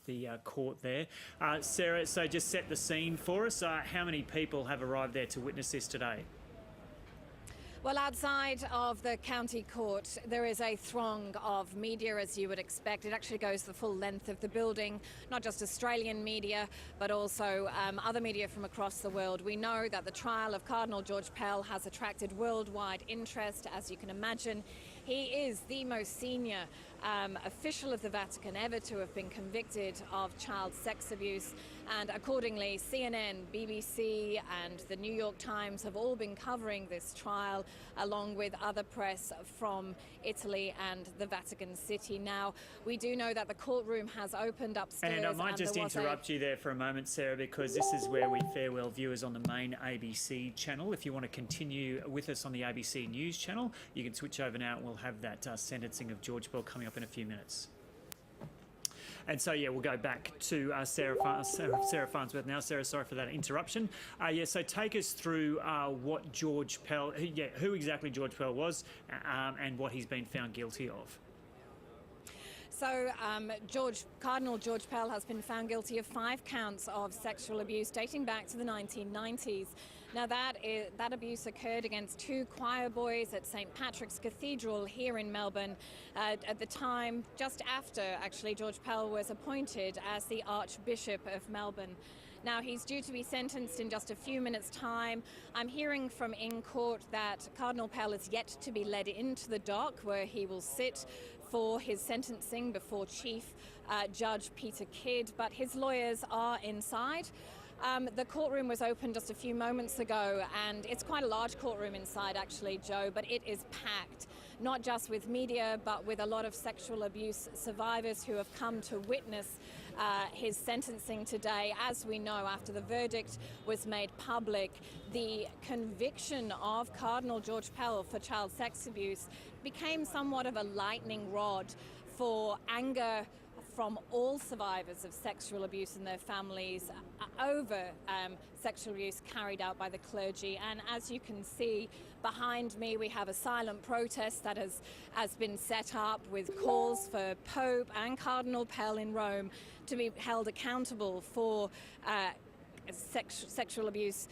the court there. Sarah, so just set the scene for us. How many people have arrived there to witness this today? Well, outside of the county court, there is a throng of media, as you would expect. It actually goes the full length of the building, not just Australian media, but also other media from across the world. We know that the trial of Cardinal George Pell has attracted worldwide interest, as you can imagine. He is the most senior official of the Vatican ever to have been convicted of child sex abuse, and accordingly, CNN, BBC and the New York Times have all been covering this trial, along with other press from Italy and the Vatican City. Now, we do know that the courtroom has opened upstairs. And I might just interrupt you there for a moment, Sarah, because this is where we farewell viewers on the main ABC channel. If you want to continue with us on the ABC News channel, you can switch over now and we'll have that sentencing of George Pell coming up in a few minutes. And so, yeah, we'll go back to Sarah Farnsworth now. Sarah, sorry for that interruption. So take us through what George Pell, who exactly George Pell was and what he's been found guilty of. So Cardinal George Pell has been found guilty of 5 counts of sexual abuse dating back to the 1990s. Now that abuse occurred against 2 choir boys at St Patrick's Cathedral here in Melbourne at the time, just after actually George Pell was appointed as the Archbishop of Melbourne. Now, he's due to be sentenced in just a few minutes' time. I'm hearing from in court that Cardinal Pell is yet to be led into the dock where he will sit for his sentencing before Chief Judge Peter Kidd, but his lawyers are inside. The courtroom was opened just a few moments ago, and it's quite a large courtroom inside actually, Joe, but it is packed, not just with media, but with a lot of sexual abuse survivors who have come to witness his sentencing today. As we know, after the verdict was made public, the conviction of Cardinal George Pell for child sex abuse became somewhat of a lightning rod for anger from all survivors of sexual abuse and their families over sexual abuse carried out by the clergy. And as you can see behind me, we have a silent protest that has been set up with calls for Pope and Cardinal Pell in Rome to be held accountable for sexual abuse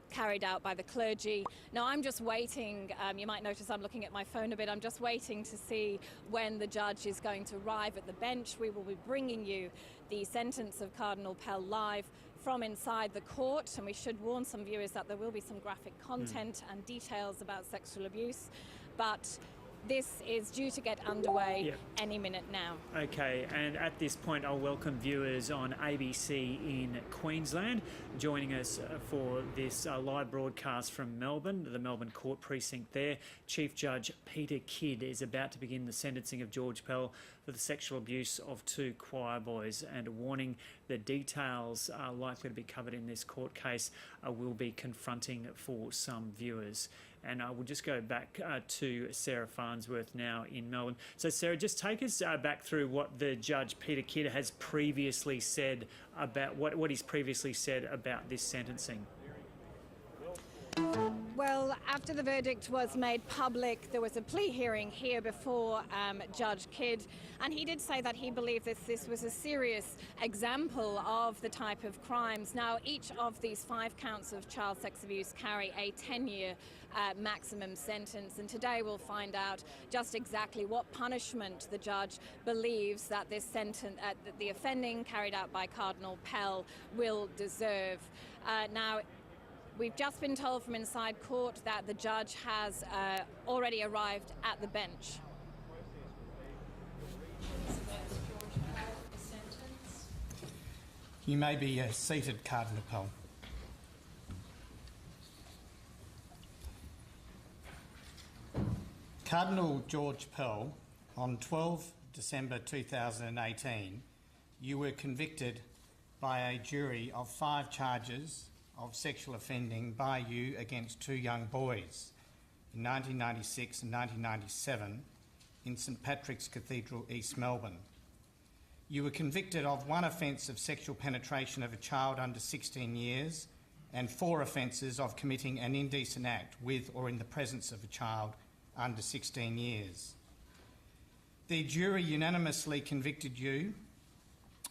carried out by the clergy. Now, I'm just waiting, you might notice I'm looking at my phone a bit, I'm just waiting to see when the judge is going to arrive at the bench. We will be bringing you the sentence of Cardinal Pell live from inside the court, and we should warn some viewers that there will be some graphic content and details about sexual abuse, but this is due to get underway any minute now. Okay, and at this point I'll welcome viewers on ABC in Queensland. Joining us for this live broadcast from Melbourne, the Melbourne Court Precinct there, Chief Judge Peter Kidd is about to begin the sentencing of George Pell for the sexual abuse of 2 choir boys, and a warning the details are likely to be covered in this court case will be confronting for some viewers. And I will just go back to Sarah Farnsworth now in Melbourne. So, Sarah, just take us back through what the Judge Peter Kidd has previously said about what he's previously said about this sentencing. Well, after the verdict was made public, there was a plea hearing here before Judge Kidd, and he did say that he believed that this was a serious example of the type of crimes. Now, each of these 5 counts of child sex abuse carry a 10-year maximum sentence, and today we'll find out just exactly what punishment the judge believes that this sentence, the offending carried out by Cardinal Pell will deserve. Now, we've just been told from inside court that the judge has already arrived at the bench. You may be seated, Cardinal Pell. Cardinal George Pell, on 12 December 2018, you were convicted by a jury of 5 charges of sexual offending by you against 2 young boys in 1996 and 1997 in St Patrick's Cathedral, East Melbourne. You were convicted of 1 offence of sexual penetration of a child under 16 years and 4 offences of committing an indecent act with or in the presence of a child under 16 years. The jury unanimously convicted you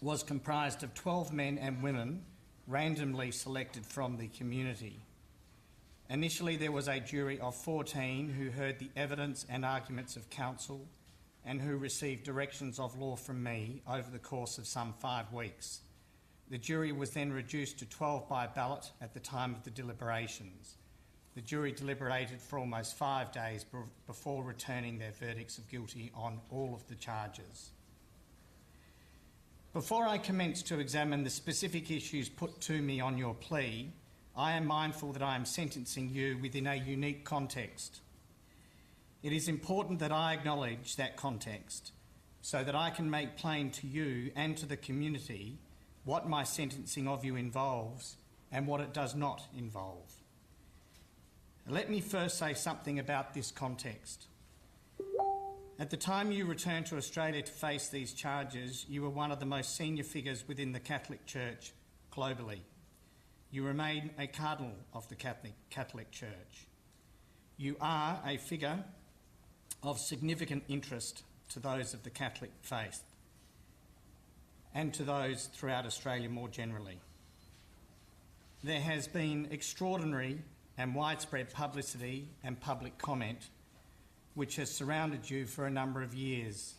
was comprised of 12 men and women randomly selected from the community. Initially, there was a jury of 14 who heard the evidence and arguments of counsel and who received directions of law from me over the course of some 5 weeks. The jury was then reduced to 12 by ballot at the time of the deliberations. The jury deliberated for almost 5 days before returning their verdicts of guilty on all of the charges. Before I commence to examine the specific issues put to me on your plea, I am mindful that I am sentencing you within a unique context. It is important that I acknowledge that context so that I can make plain to you and to the community what my sentencing of you involves and what it does not involve. Let me first say something about this context. At the time you returned to Australia to face these charges, you were one of the most senior figures within the Catholic Church globally. You remain a cardinal of the Catholic Church. You are a figure of significant interest to those of the Catholic faith and to those throughout Australia more generally. There has been extraordinary and widespread publicity and public comment which has surrounded you for a number of years.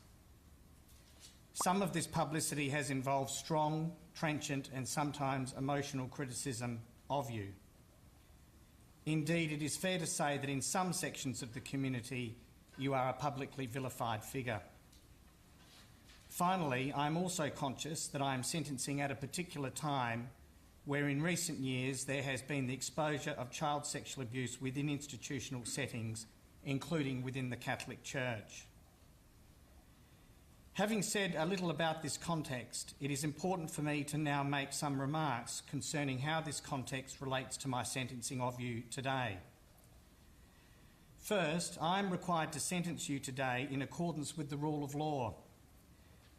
Some of this publicity has involved strong, trenchant and sometimes emotional criticism of you. Indeed, it is fair to say that in some sections of the community you are a publicly vilified figure. Finally, I am also conscious that I am sentencing at a particular time where in recent years there has been the exposure of child sexual abuse within institutional settings, including within the Catholic Church. Having said a little about this context, it is important for me to now make some remarks concerning how this context relates to my sentencing of you today. First, I am required to sentence you today in accordance with the rule of law.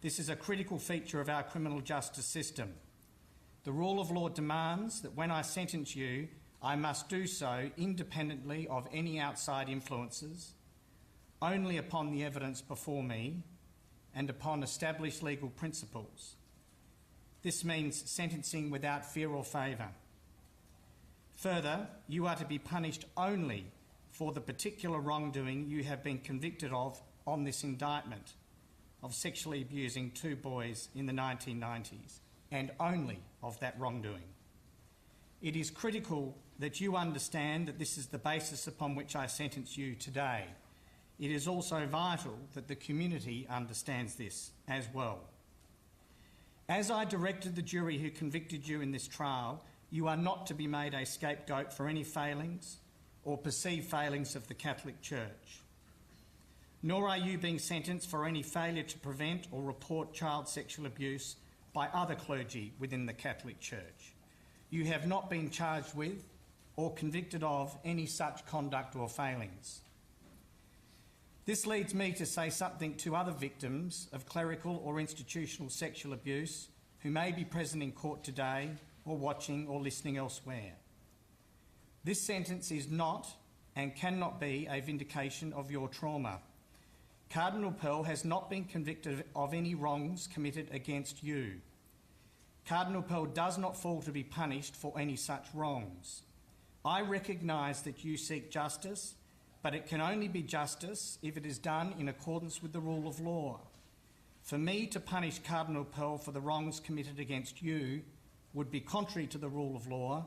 This is a critical feature of our criminal justice system. The rule of law demands that when I sentence you, I must do so independently of any outside influences, only upon the evidence before me, and upon established legal principles. This means sentencing without fear or favour. Further, you are to be punished only for the particular wrongdoing you have been convicted of on this indictment of sexually abusing 2 boys in the 1990s, and only of that wrongdoing. It is critical that you understand that this is the basis upon which I sentence you today. It is also vital that the community understands this as well. As I directed the jury who convicted you in this trial, you are not to be made a scapegoat for any failings or perceived failings of the Catholic Church. Nor are you being sentenced for any failure to prevent or report child sexual abuse by other clergy within the Catholic Church. You have not been charged with or convicted of any such conduct or failings. This leads me to say something to other victims of clerical or institutional sexual abuse who may be present in court today or watching or listening elsewhere. This sentence is not and cannot be a vindication of your trauma. Cardinal Pell has not been convicted of any wrongs committed against you. Cardinal Pell does not fall to be punished for any such wrongs. I recognise that you seek justice, but it can only be justice if it is done in accordance with the rule of law. For me to punish Cardinal Pell for the wrongs committed against you would be contrary to the rule of law,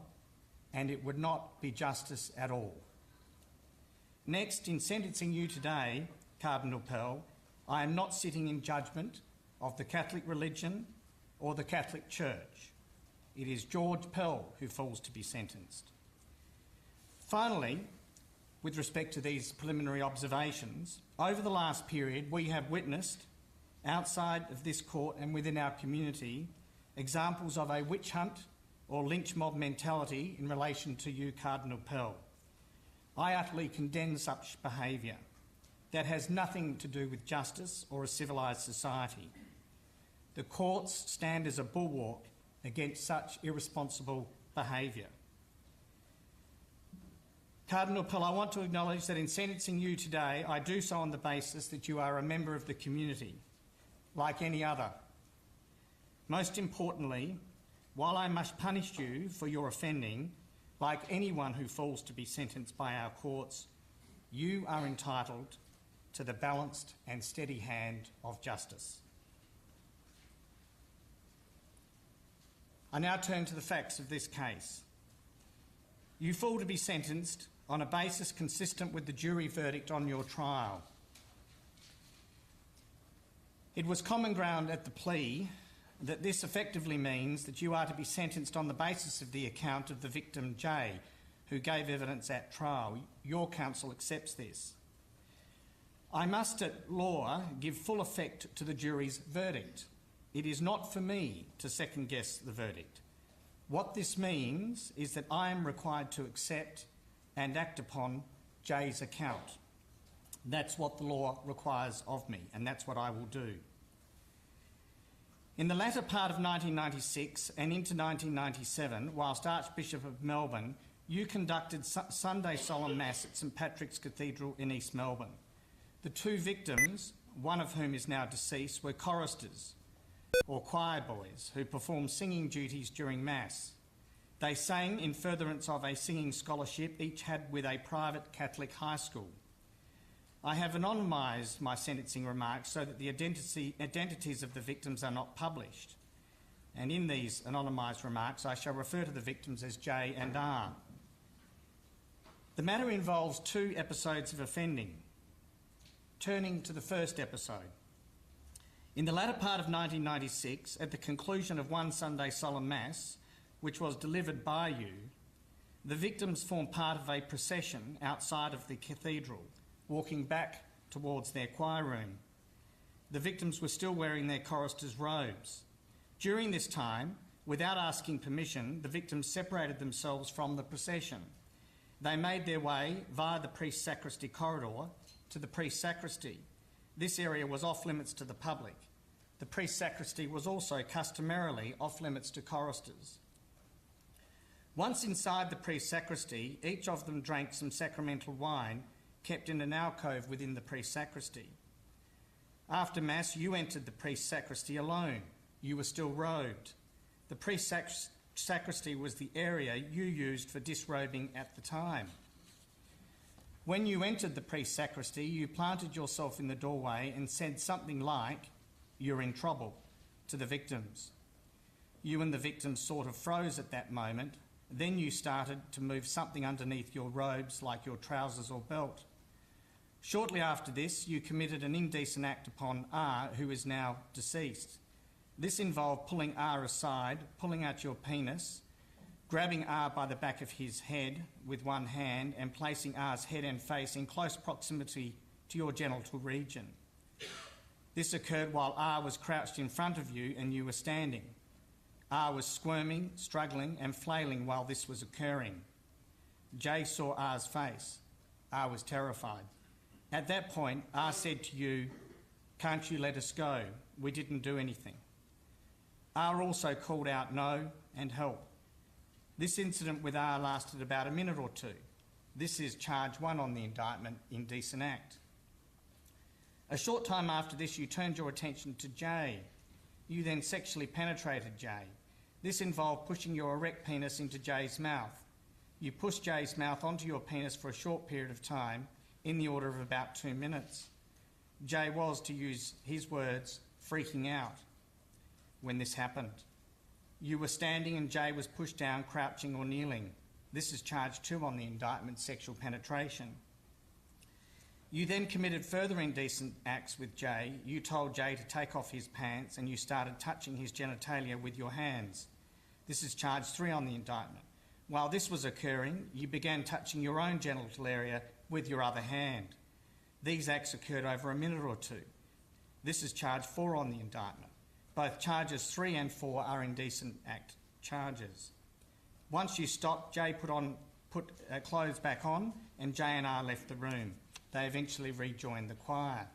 and it would not be justice at all. Next, in sentencing you today, Cardinal Pell, I am not sitting in judgment of the Catholic religion or the Catholic Church. It is George Pell who falls to be sentenced. Finally, with respect to these preliminary observations, over the last period we have witnessed, outside of this court and within our community, examples of a witch hunt or lynch mob mentality in relation to you, Cardinal Pell. I utterly condemn such behaviour. That has nothing to do with justice or a civilised society. The courts stand as a bulwark against such irresponsible behaviour. Cardinal Pell, I want to acknowledge that in sentencing you today, I do so on the basis that you are a member of the community, like any other. Most importantly, while I must punish you for your offending, like anyone who falls to be sentenced by our courts, you are entitled to the balanced and steady hand of justice. I now turn to the facts of this case. You fall to be sentenced on a basis consistent with the jury verdict on your trial. It was common ground at the plea that this effectively means that you are to be sentenced on the basis of the account of the victim J, who gave evidence at trial. Your counsel accepts this. I must at law give full effect to the jury's verdict. It is not for me to second-guess the verdict. What this means is that I am required to accept and act upon J's account. That's what the law requires of me, and that's what I will do. In the latter part of 1996 and into 1997, whilst Archbishop of Melbourne, you conducted Sunday solemn Mass at St Patrick's Cathedral in East Melbourne. The two victims, one of whom is now deceased, were choristers, or choir boys, who performed singing duties during Mass. They sang in furtherance of a singing scholarship each had with a private Catholic high school. I have anonymised my sentencing remarks so that the identities of the victims are not published. And in these anonymised remarks, I shall refer to the victims as J and R. The matter involves two episodes of offending. Turning to the first episode. In the latter part of 1996, at the conclusion of one Sunday solemn Mass, which was delivered by you, the victims formed part of a procession outside of the cathedral, walking back towards their choir room. The victims were still wearing their choristers' robes. During this time, without asking permission, the victims separated themselves from the procession. They made their way via the priest's sacristy corridor to the priest's sacristy. This area was off limits to the public. The priest's sacristy was also customarily off limits to choristers. Once inside the priest's sacristy, each of them drank some sacramental wine kept in an alcove within the priest's sacristy. After Mass, you entered the priest's sacristy alone. You were still robed. The priest's sacristy was the area you used for disrobing at the time. When you entered the priest's sacristy, you planted yourself in the doorway and said something like, "You're in trouble," to the victims. You and the victims sort of froze at that moment. Then you started to move something underneath your robes, like your trousers or belt. Shortly after this, you committed an indecent act upon R, who is now deceased. This involved pulling R aside, pulling out your penis, grabbing R by the back of his head with one hand and placing R's head and face in close proximity to your genital region. This occurred while R was crouched in front of you and you were standing. R was squirming, struggling and flailing while this was occurring. J saw R's face. R was terrified. At that point, R said to you, "Can't you let us go? We didn't do anything." R also called out no and help. This incident with R lasted about a minute or two. This is charge 1 on the indictment, indecent act. A short time after this, you turned your attention to J. You then sexually penetrated J. This involved pushing your erect penis into J's mouth. You pushed J's mouth onto your penis for a short period of time, in the order of about 2 minutes. J was, to use his words, freaking out when this happened. You were standing and J was pushed down, crouching or kneeling. This is charge 2 on the indictment, sexual penetration. You then committed further indecent acts with J. You told J to take off his pants and you started touching his genitalia with your hands. This is charge 3 on the indictment. While this was occurring, you began touching your own genital area with your other hand. These acts occurred over a minute or two. This is charge 4 on the indictment. Both charges 3 and 4 are indecent act charges. Once you stopped, J put clothes back on and J and R left the room. They eventually rejoined the choir.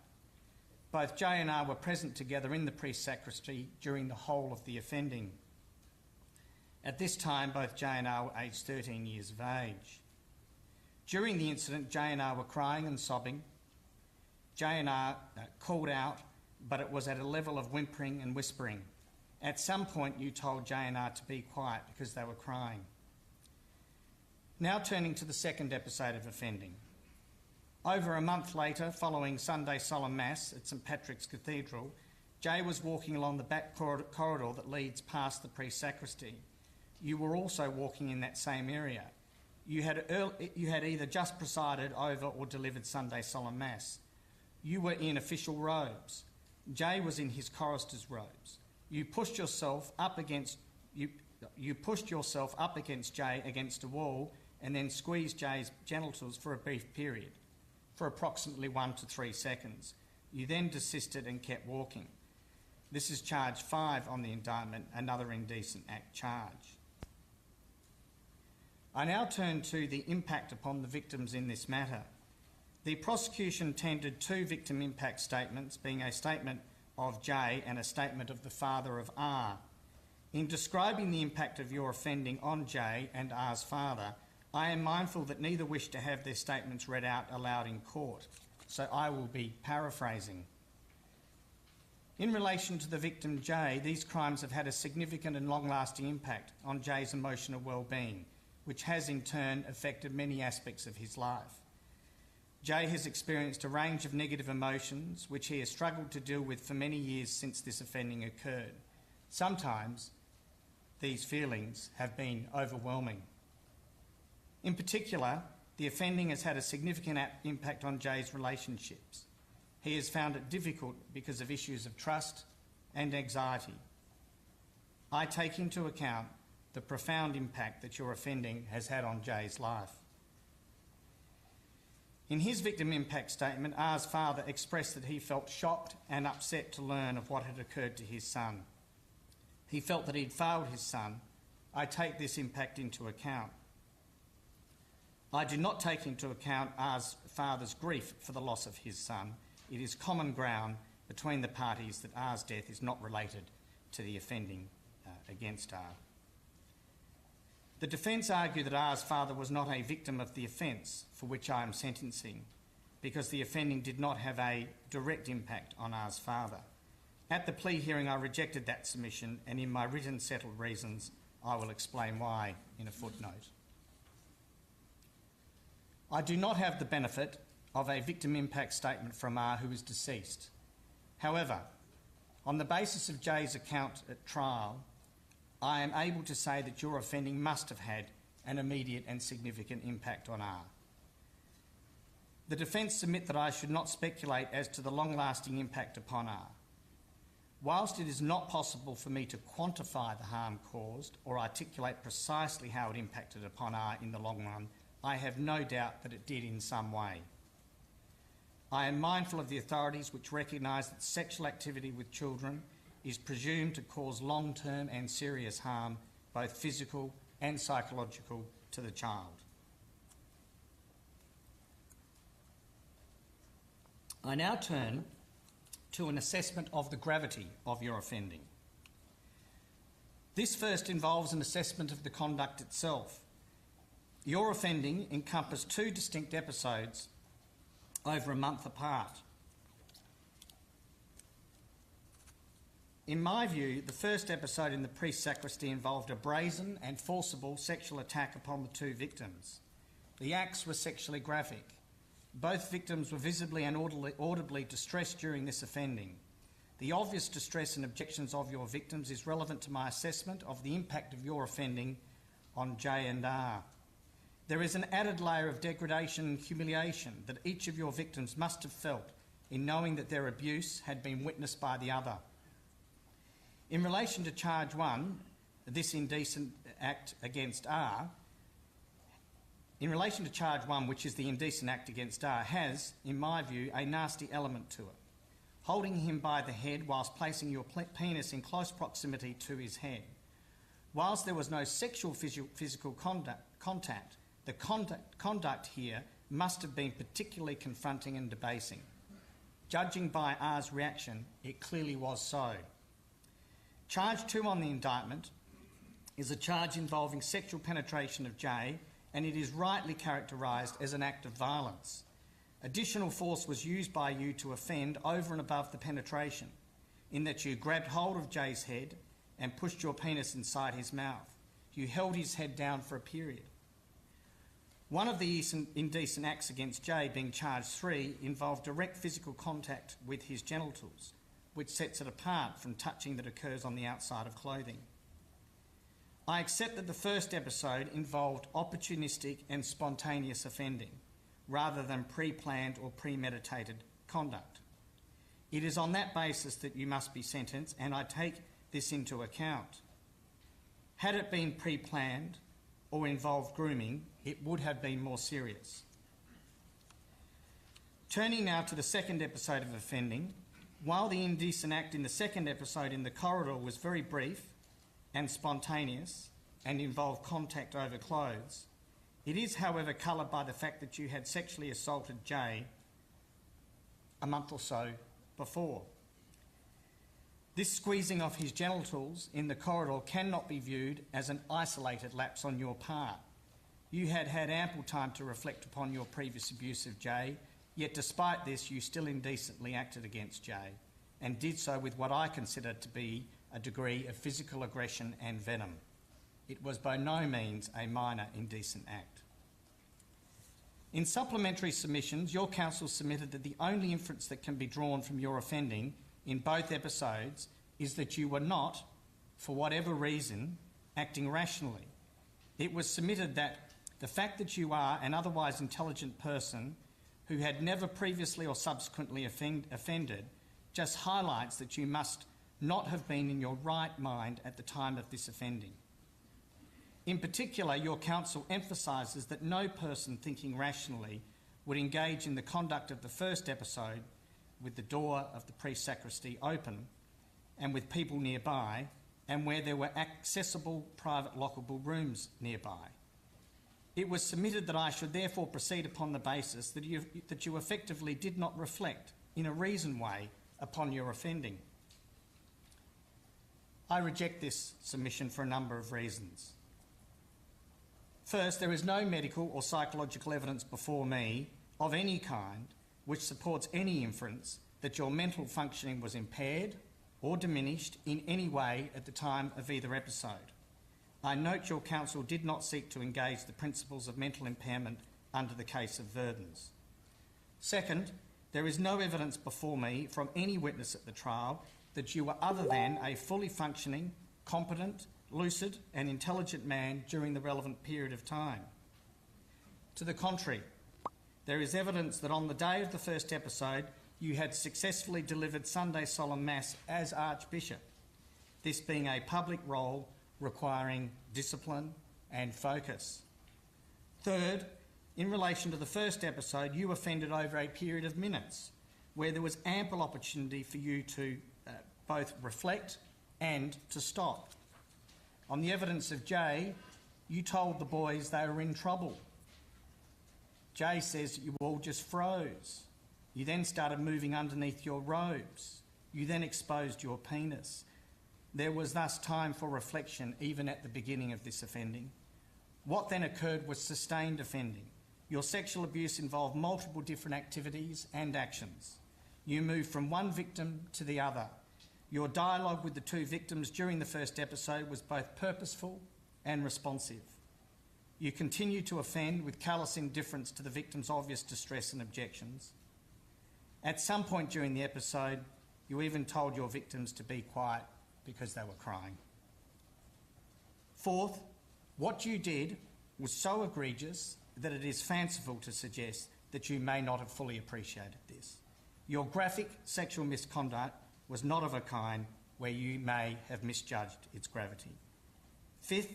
Both J and R were present together in the priest's sacristy during the whole of the offending. At this time, both J and R were aged 13 years of age. During the incident, J and R were crying and sobbing. J and R called out, but it was at a level of whimpering and whispering. At some point you told J and R to be quiet because they were crying. Now turning to the second episode of offending. Over a month later, following Sunday Solemn Mass at St Patrick's Cathedral, Jay was walking along the back corridor that leads past the priest sacristy. You were also walking in that same area. You had either just presided over or delivered Sunday Solemn Mass. You were in official robes. Jay was in his chorister's robes. You pushed yourself up against Jay against a wall and then squeezed Jay's genitals for a brief period, for approximately 1 to 3 seconds. You then desisted and kept walking. This is charge 5 on the indictment, another indecent act charge. I now turn to the impact upon the victims in this matter. The prosecution tendered 2 victim impact statements, being a statement of J and a statement of the father of R. In describing the impact of your offending on J and R's father, I am mindful that neither wish to have their statements read out aloud in court, so I will be paraphrasing. In relation to the victim J, these crimes have had a significant and long-lasting impact on J's emotional well-being, which has in turn affected many aspects of his life. Jay has experienced a range of negative emotions which he has struggled to deal with for many years since this offending occurred. Sometimes these feelings have been overwhelming. In particular, the offending has had a significant impact on Jay's relationships. He has found it difficult because of issues of trust and anxiety. I take into account the profound impact that your offending has had on Jay's life. In his victim impact statement, R's father expressed that he felt shocked and upset to learn of what had occurred to his son. He felt that he'd failed his son. I take this impact into account. I do not take into account R's father's grief for the loss of his son. It is common ground between the parties that R's death is not related to the offending against R. The defence argue that R's father was not a victim of the offence for which I am sentencing because the offending did not have a direct impact on R's father. At the plea hearing, I rejected that submission, and in my written settled reasons, I will explain why in a footnote. I do not have the benefit of a victim impact statement from R who is deceased. However, on the basis of Jay's account at trial, I am able to say that your offending must have had an immediate and significant impact on R. The defence submit that I should not speculate as to the long-lasting impact upon R. Whilst it is not possible for me to quantify the harm caused or articulate precisely how it impacted upon R in the long run, I have no doubt that it did in some way. I am mindful of the authorities which recognise that sexual activity with children is presumed to cause long-term and serious harm, both physical and psychological, to the child. I now turn to an assessment of the gravity of your offending. This first involves an assessment of the conduct itself. Your offending encompassed 2 distinct episodes over a month apart. In my view, the first episode in the priest sacristy involved a brazen and forcible sexual attack upon the 2 victims. The acts were sexually graphic. Both victims were visibly and audibly distressed during this offending. The obvious distress and objections of your victims is relevant to my assessment of the impact of your offending on J and R. There is an added layer of degradation and humiliation that each of your victims must have felt in knowing that their abuse had been witnessed by the other. In relation to charge 1, this indecent act against R, in relation to charge 1, which is the indecent act against R, has, in my view, a nasty element to it. Holding him by the head whilst placing your penis in close proximity to his head. Whilst there was no sexual physical contact, the conduct here must have been particularly confronting and debasing. Judging by R's reaction, it clearly was so. Charge 2 on the indictment is a charge involving sexual penetration of J, and it is rightly characterised as an act of violence. Additional force was used by you to offend over and above the penetration, in that you grabbed hold of J's head and pushed your penis inside his mouth. You held his head down for a period. One of the indecent acts against Jay, being charge 3, involved direct physical contact with his genitals, which sets it apart from touching that occurs on the outside of clothing. I accept that the first episode involved opportunistic and spontaneous offending, rather than pre-planned or premeditated conduct. It is on that basis that you must be sentenced, and I take this into account. Had it been pre-planned or involved grooming, it would have been more serious. Turning now to the second episode of offending, while the indecent act in the second episode in the corridor was very brief and spontaneous and involved contact over clothes, it is, however, coloured by the fact that you had sexually assaulted Jay a month or so before. This squeezing of his genitals in the corridor cannot be viewed as an isolated lapse on your part. You had had ample time to reflect upon your previous abuse of Jay, yet despite this you still indecently acted against Jay, and did so with what I consider to be a degree of physical aggression and venom. It was by no means a minor indecent act. In supplementary submissions, your counsel submitted that the only inference that can be drawn from your offending in both episodes is that you were not, for whatever reason, acting rationally. It was submitted that the fact that you are an otherwise intelligent person who had never previously or subsequently offended just highlights that you must not have been in your right mind at the time of this offending. In particular, your counsel emphasises that no person thinking rationally would engage in the conduct of the first episode with the door of the pre-sacristy open and with people nearby, and where there were accessible private lockable rooms nearby. It was submitted that I should therefore proceed upon the basis that you effectively did not reflect in a reasoned way upon your offending. I reject this submission for a number of reasons. First, there is no medical or psychological evidence before me of any kind which supports any inference that your mental functioning was impaired or diminished in any way at the time of either episode. I note your counsel did not seek to engage the principles of mental impairment under the case of Verdens. Second, there is no evidence before me from any witness at the trial that you were other than a fully functioning, competent, lucid and intelligent man during the relevant period of time. To the contrary, there is evidence that on the day of the first episode you had successfully delivered Sunday Solemn Mass as Archbishop, this being a public role requiring discipline and focus. Third, in relation to the first episode, you offended over a period of minutes where there was ample opportunity for you to both reflect and to stop. On the evidence of Jay, you told the boys they were in trouble. Jay says you all just froze. You then started moving underneath your robes. You then exposed your penis. There was thus time for reflection even at the beginning of this offending. What then occurred was sustained offending. Your sexual abuse involved multiple different activities and actions. You moved from one victim to the other. Your dialogue with the two victims during the first episode was both purposeful and responsive. You continued to offend with callous indifference to the victim's obvious distress and objections. At some point during the episode, you even told your victims to be quiet because they were crying. Fourth, what you did was so egregious that it is fanciful to suggest that you may not have fully appreciated this. Your graphic sexual misconduct was not of a kind where you may have misjudged its gravity. Fifth,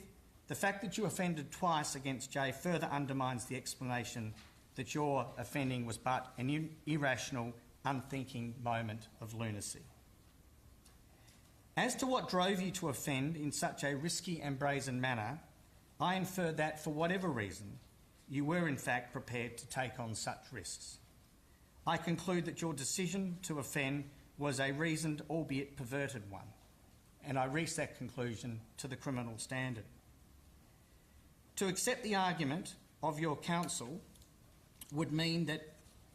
the fact that you offended twice against Jay further undermines the explanation that your offending was but an irrational, unthinking moment of lunacy. As to what drove you to offend in such a risky and brazen manner, I infer that for whatever reason, you were in fact prepared to take on such risks. I conclude that your decision to offend was a reasoned, albeit perverted one, and I reach that conclusion to the criminal standard. To accept the argument of your counsel would mean that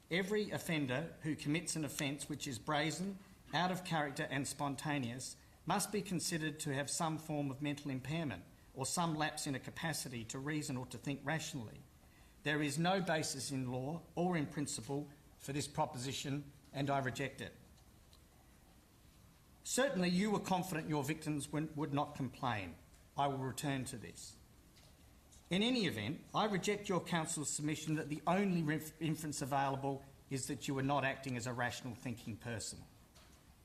every offender who commits an offence which is brazen, out of character and spontaneous must be considered to have some form of mental impairment or some lapse in a capacity to reason or to think rationally. There is no basis in law or in principle for this proposition, and I reject it. Certainly you were confident your victims would not complain. I will return to this. In any event, I reject your counsel's submission that the only inference available is that you were not acting as a rational thinking person.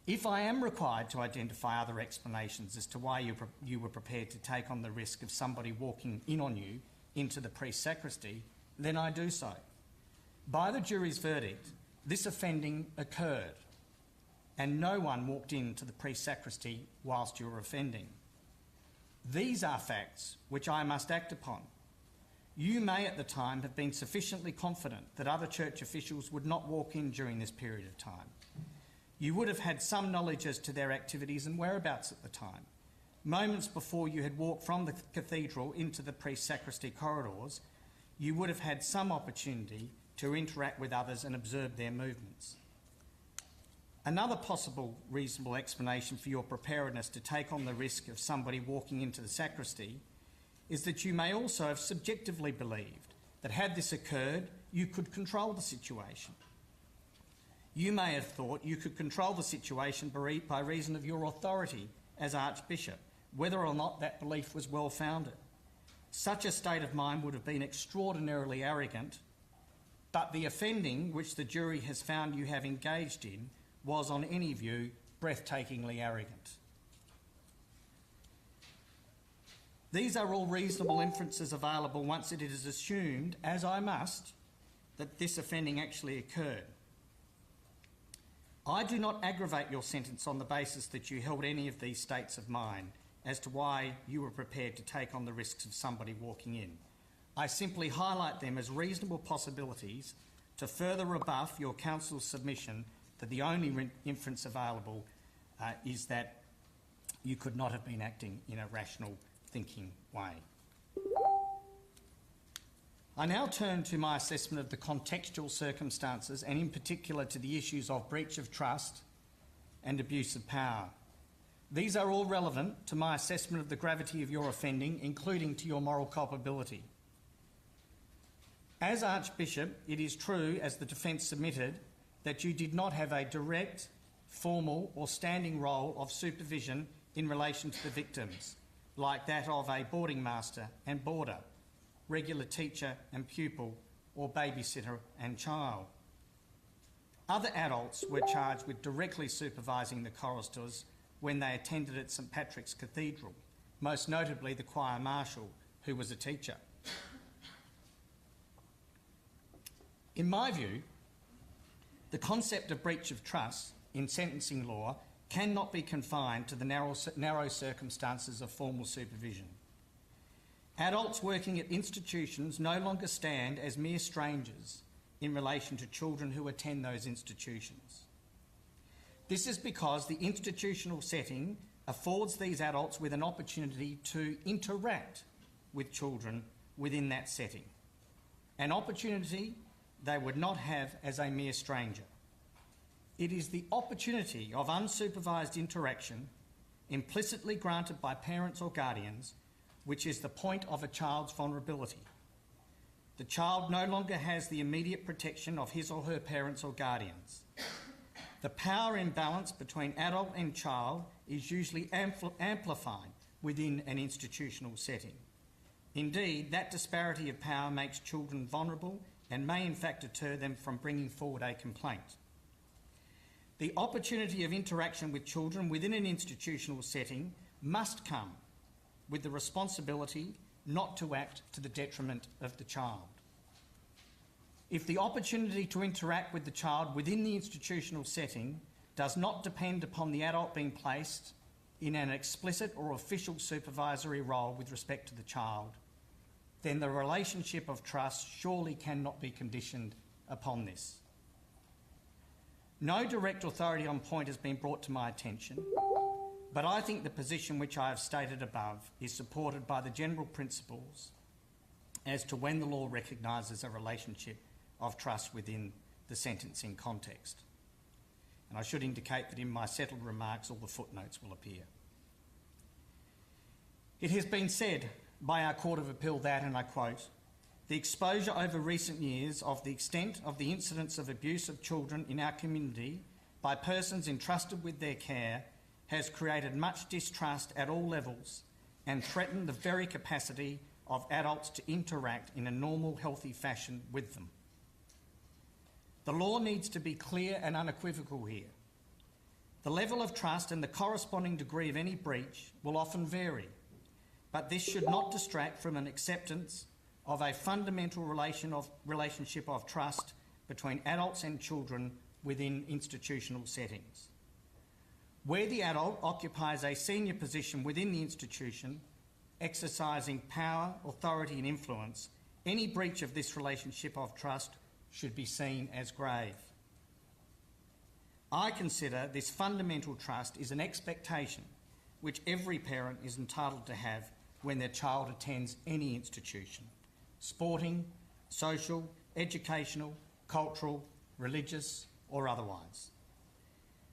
If I am required to identify other explanations as to why you were prepared to take on the risk of somebody walking in on you into the priest's sacristy, then I do so. By the jury's verdict, this offending occurred, and no one walked into the priest's sacristy whilst you were offending. These are facts which I must act upon. You may at the time have been sufficiently confident that other church officials would not walk in during this period of time. You would have had some knowledge as to their activities and whereabouts at the time. Moments before you had walked from the cathedral into the priest's sacristy corridors, you would have had some opportunity to interact with others and observe their movements. Another possible reasonable explanation for your preparedness to take on the risk of somebody walking into the sacristy is that you may also have subjectively believed that had this occurred, you could control the situation. You may have thought you could control the situation by reason of your authority as Archbishop, whether or not that belief was well-founded. Such a state of mind would have been extraordinarily arrogant, but the offending which the jury has found you have engaged in was, on any view, breathtakingly arrogant. These are all reasonable inferences available once it is assumed, as I must, that this offending actually occurred. I do not aggravate your sentence on the basis that you held any of these states of mind as to why you were prepared to take on the risks of somebody walking in. I simply highlight them as reasonable possibilities to further rebuff your counsel's submission that the only inference available is that you could not have been acting in a rational thinking way. I now turn to my assessment of the contextual circumstances and in particular to the issues of breach of trust and abuse of power. These are all relevant to my assessment of the gravity of your offending, including to your moral culpability. As Archbishop, it is true, as the defence submitted, that you did not have a direct, formal or standing role of supervision in relation to the victims, like that of a boarding master and boarder, regular teacher and pupil, or babysitter and child. Other adults were charged with directly supervising the choristers when they attended at St Patrick's Cathedral, most notably the choir marshal, who was a teacher. In my view, the concept of breach of trust in sentencing law cannot be confined to the narrow circumstances of formal supervision. Adults working at institutions no longer stand as mere strangers in relation to children who attend those institutions. This is because the institutional setting affords these adults with an opportunity to interact with children within that setting, an opportunity they would not have as a mere stranger. It is the opportunity of unsupervised interaction, implicitly granted by parents or guardians, which is the point of a child's vulnerability. The child no longer has the immediate protection of his or her parents or guardians. The power imbalance between adult and child is usually amplified within an institutional setting. Indeed, that disparity of power makes children vulnerable and may in fact deter them from bringing forward a complaint. The opportunity of interaction with children within an institutional setting must come with the responsibility not to act to the detriment of the child. If the opportunity to interact with the child within the institutional setting does not depend upon the adult being placed in an explicit or official supervisory role with respect to the child, then the relationship of trust surely cannot be conditioned upon this. No direct authority on point has been brought to my attention, but I think the position which I have stated above is supported by the general principles as to when the law recognises a relationship of trust within the sentencing context. And I should indicate that in my settled remarks all the footnotes will appear. It has been said by our Court of Appeal that, and I quote, "The exposure over recent years of the extent of the incidence of abuse of children in our community by persons entrusted with their care has created much distrust at all levels and threatened the very capacity of adults to interact in a normal, healthy fashion with them." The law needs to be clear and unequivocal here. The level of trust and the corresponding degree of any breach will often vary, but this should not distract from an acceptance of a fundamental relationship of trust between adults and children within institutional settings. Where the adult occupies a senior position within the institution, exercising power, authority and influence, any breach of this relationship of trust should be seen as grave. I consider this fundamental trust is an expectation which every parent is entitled to have when their child attends any institution, sporting, social, educational, cultural, religious or otherwise.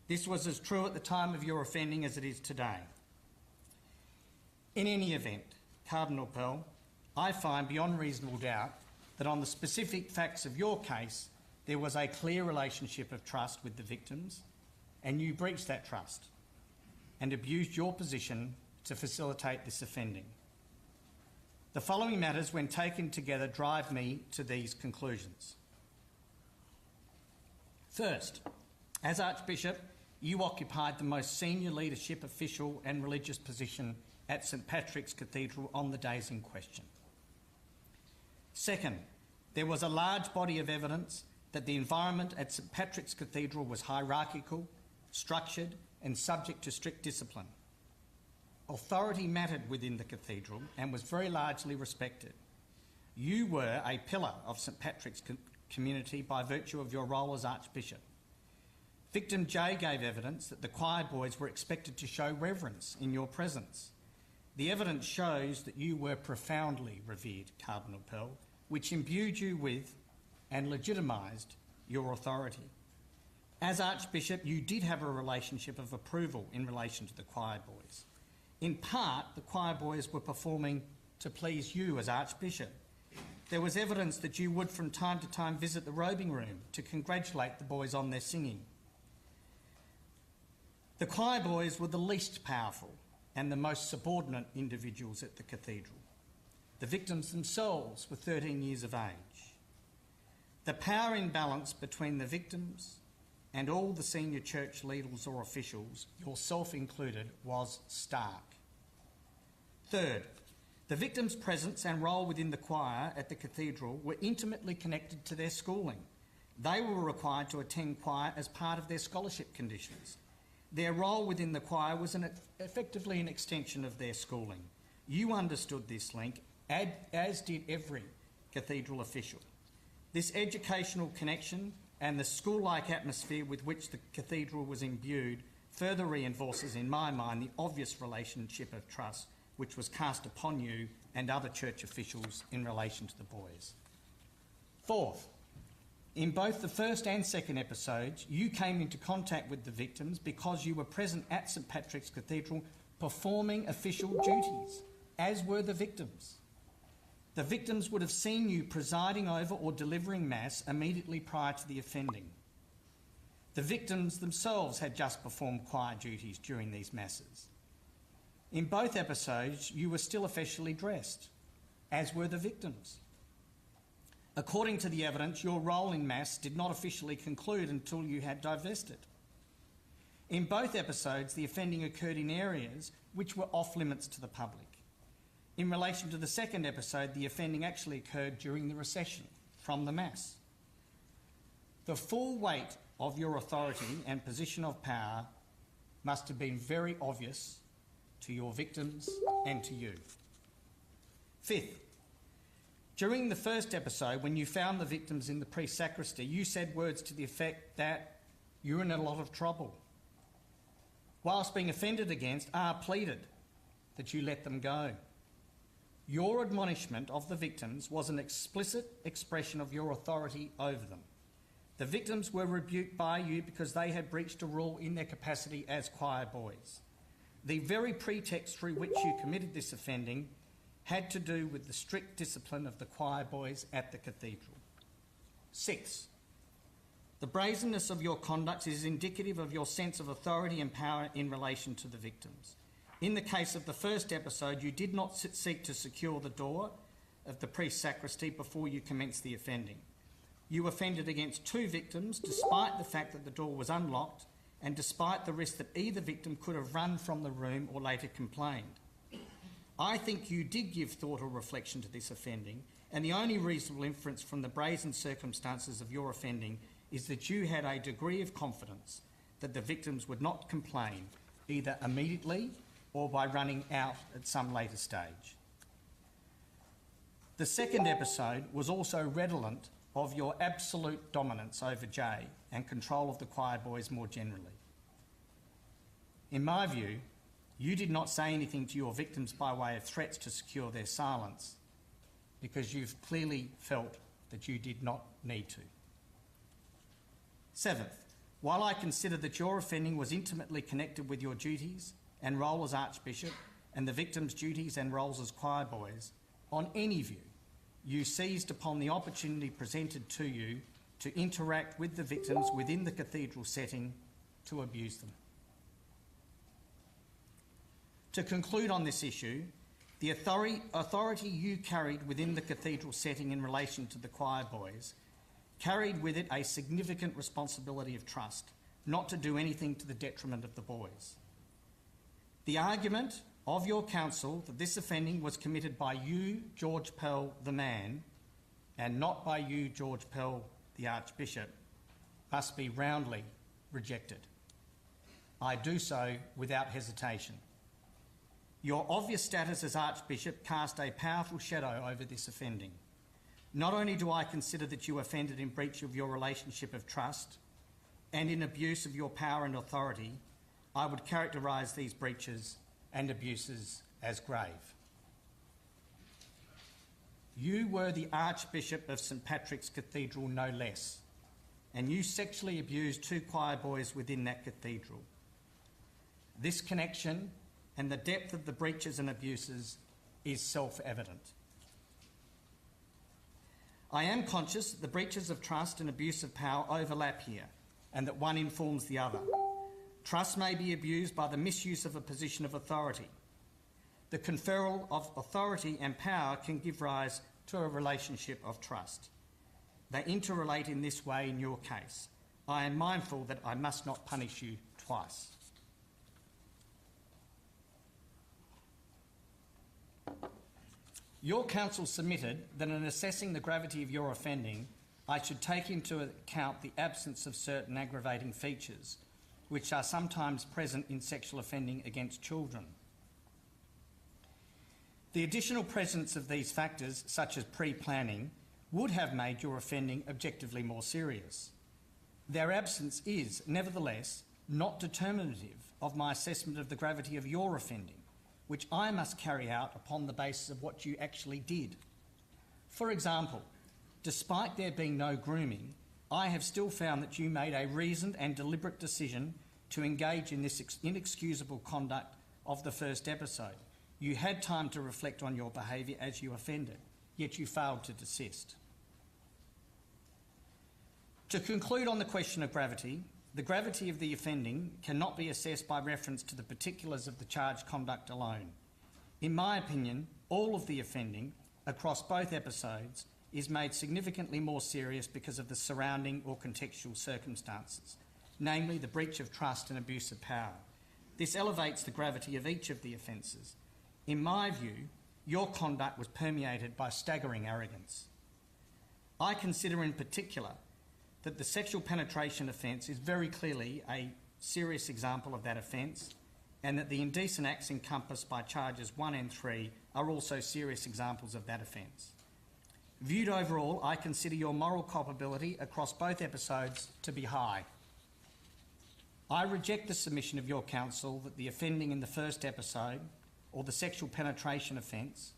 This was as true at the time of your offending as it is today. In any event, Cardinal Pell, I find beyond reasonable doubt that on the specific facts of your case, there was a clear relationship of trust with the victims, and you breached that trust and abused your position to facilitate this offending. The following matters, when taken together, drive me to these conclusions. First, as Archbishop, you occupied the most senior leadership, official and religious position at St Patrick's Cathedral on the days in question. Second, there was a large body of evidence that the environment at St Patrick's Cathedral was hierarchical, structured and subject to strict discipline. Authority mattered within the cathedral and was very largely respected. You were a pillar of St Patrick's community by virtue of your role as Archbishop. Victim J gave evidence that the choir boys were expected to show reverence in your presence. The evidence shows that you were profoundly revered, Cardinal Pell, which imbued you with and legitimised your authority. As Archbishop, you did have a relationship of approval in relation to the choir boys. In part, the choir boys were performing to please you as Archbishop. There was evidence that you would from time to time visit the robing room to congratulate the boys on their singing. The choir boys were the least powerful and the most subordinate individuals at the cathedral. The victims themselves were 13 years of age. The power imbalance between the victims and all the senior church leaders or officials, yourself included, was stark. Third, the victims' presence and role within the choir at the cathedral were intimately connected to their schooling. They were required to attend choir as part of their scholarship conditions. Their role within the choir was effectively an extension of their schooling. You understood this link, as did every cathedral official. This educational connection and the school-like atmosphere with which the cathedral was imbued further reinforces in my mind the obvious relationship of trust which was cast upon you and other church officials in relation to the boys. Fourth, in both the first and second episodes, you came into contact with the victims because you were present at St Patrick's Cathedral performing official duties, as were the victims. The victims would have seen you presiding over or delivering Mass immediately prior to the offending. The victims themselves had just performed choir duties during these Masses. In both episodes, you were still officially dressed, as were the victims. According to the evidence, your role in Mass did not officially conclude until you had divested. In both episodes, the offending occurred in areas which were off limits to the public. In relation to the second episode, the offending actually occurred during the recession from the Mass. The full weight of your authority and position of power must have been very obvious to your victims and to you. Fifth, during the first episode, when you found the victims in the pre-sacristy, you said words to the effect that you're in a lot of trouble. Whilst being offended against, pleaded that you let them go. Your admonishment of the victims was an explicit expression of your authority over them. The victims were rebuked by you because they had breached a rule in their capacity as choir boys. the very pretext through which you committed this offending had to do with the strict discipline of the choir boys at the cathedral. 6. The brazenness of your conduct is indicative of your sense of authority and power in relation to the victims. In the case of the first episode, you did not seek to secure the door of the priest's sacristy before you commenced the offending. You offended against 2 victims despite the fact that the door was unlocked and despite the risk that either victim could have run from the room or later complained. I think you did give thought or reflection to this offending, and the only reasonable inference from the brazen circumstances of your offending is that you had a degree of confidence that the victims would not complain, either immediately or by running out at some later stage. The second episode was also redolent of your absolute dominance over Jay and control of the choir boys more generally. In my view, you did not say anything to your victims by way of threats to secure their silence because you've clearly felt that you did not need to. 7th, while I consider that your offending was intimately connected with your duties and role as Archbishop and the victims' duties and roles as choir boys, on any view, you seized upon the opportunity presented to you to interact with the victims within the cathedral setting to abuse them. To conclude on this issue, the authority you carried within the cathedral setting in relation to the choir boys carried with it a significant responsibility of trust, not to do anything to the detriment of the boys. The argument of your counsel that this offending was committed by you, George Pell, the man, and not by you, George Pell, the Archbishop, must be roundly rejected. I do so without hesitation. Your obvious status as Archbishop cast a powerful shadow over this offending. Not only do I consider that you offended in breach of your relationship of trust and in abuse of your power and authority, I would characterise these breaches and abuses as grave. You were the Archbishop of St Patrick's Cathedral, no less, and you sexually abused 2 choir boys within that cathedral. This connection and the depth of the breaches and abuses is self-evident. I am conscious that the breaches of trust and abuse of power overlap here, and that one informs the other. Trust may be abused by the misuse of a position of authority. The conferral of authority and power can give rise to a relationship of trust. They interrelate in this way in your case. I am mindful that I must not punish you twice. Your counsel submitted that in assessing the gravity of your offending, I should take into account the absence of certain aggravating features which are sometimes present in sexual offending against children. The additional presence of these factors, such as pre-planning, would have made your offending objectively more serious. Their absence is, nevertheless, not determinative of my assessment of the gravity of your offending, which I must carry out upon the basis of what you actually did. For example, despite there being no grooming, I have still found that you made a reasoned and deliberate decision to engage in this inexcusable conduct of the first episode. You had time to reflect on your behaviour as you offended, yet you failed to desist. To conclude on the question of gravity, the gravity of the offending cannot be assessed by reference to the particulars of the charged conduct alone. In my opinion, all of the offending, across both episodes, is made significantly more serious because of the surrounding or contextual circumstances, namely the breach of trust and abuse of power. This elevates the gravity of each of the offences. In my view, your conduct was permeated by staggering arrogance. I consider in particular that the sexual penetration offence is very clearly a serious example of that offence, and that the indecent acts encompassed by charges 1 and 3 are also serious examples of that offence. Viewed overall, I consider your moral culpability across both episodes to be high. I reject the submission of your counsel that the offending in the first episode, or the sexual penetration offence,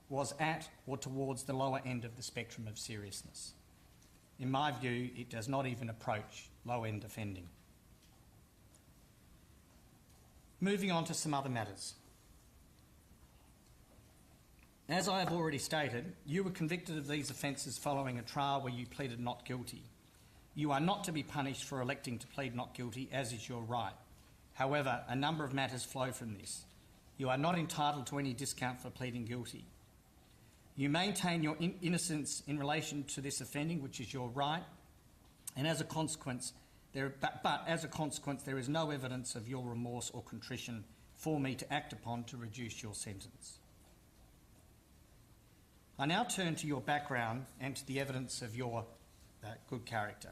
was at or towards the lower end of the spectrum of seriousness. In my view, it does not even approach low-end offending. Moving on to some other matters. As I have already stated, you were convicted of these offences following a trial where you pleaded not guilty. You are not to be punished for electing to plead not guilty, as is your right. However, a number of matters flow from this. You are not entitled to any discount for pleading guilty. You maintain your innocence in relation to this offending, which is your right, and as a consequence, there is no evidence of your remorse or contrition for me to act upon to reduce your sentence. I now turn to your background and to the evidence of your good character.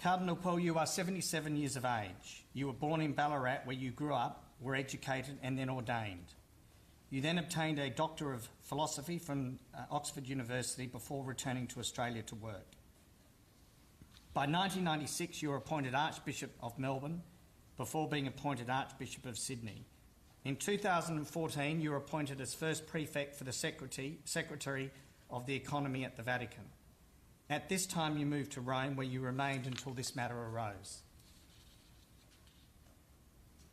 Cardinal Pell, you are 77 years of age. You were born in Ballarat, where you grew up, were educated and then ordained. You then obtained a Doctor of Philosophy from Oxford University before returning to Australia to work. By 1996, you were appointed Archbishop of Melbourne before being appointed Archbishop of Sydney. In 2014, you were appointed as first prefect for the Secretary of the Economy at the Vatican. At this time, you moved to Rome, where you remained until this matter arose.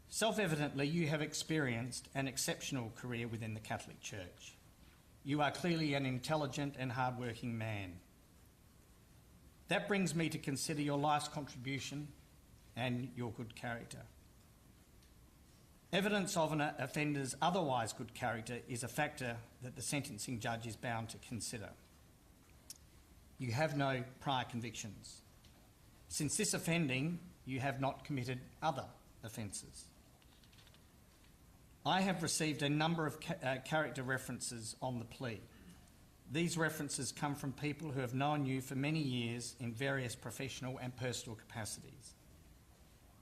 Self-evidently, you have experienced an exceptional career within the Catholic Church. You are clearly an intelligent and hard-working man. That brings me to consider your life's contribution and your good character. Evidence of an offender's otherwise good character is a factor that the sentencing judge is bound to consider. You have no prior convictions. Since this offending, you have not committed other offences. I have received a number of character references on the plea. These references come from people who have known you for many years in various professional and personal capacities.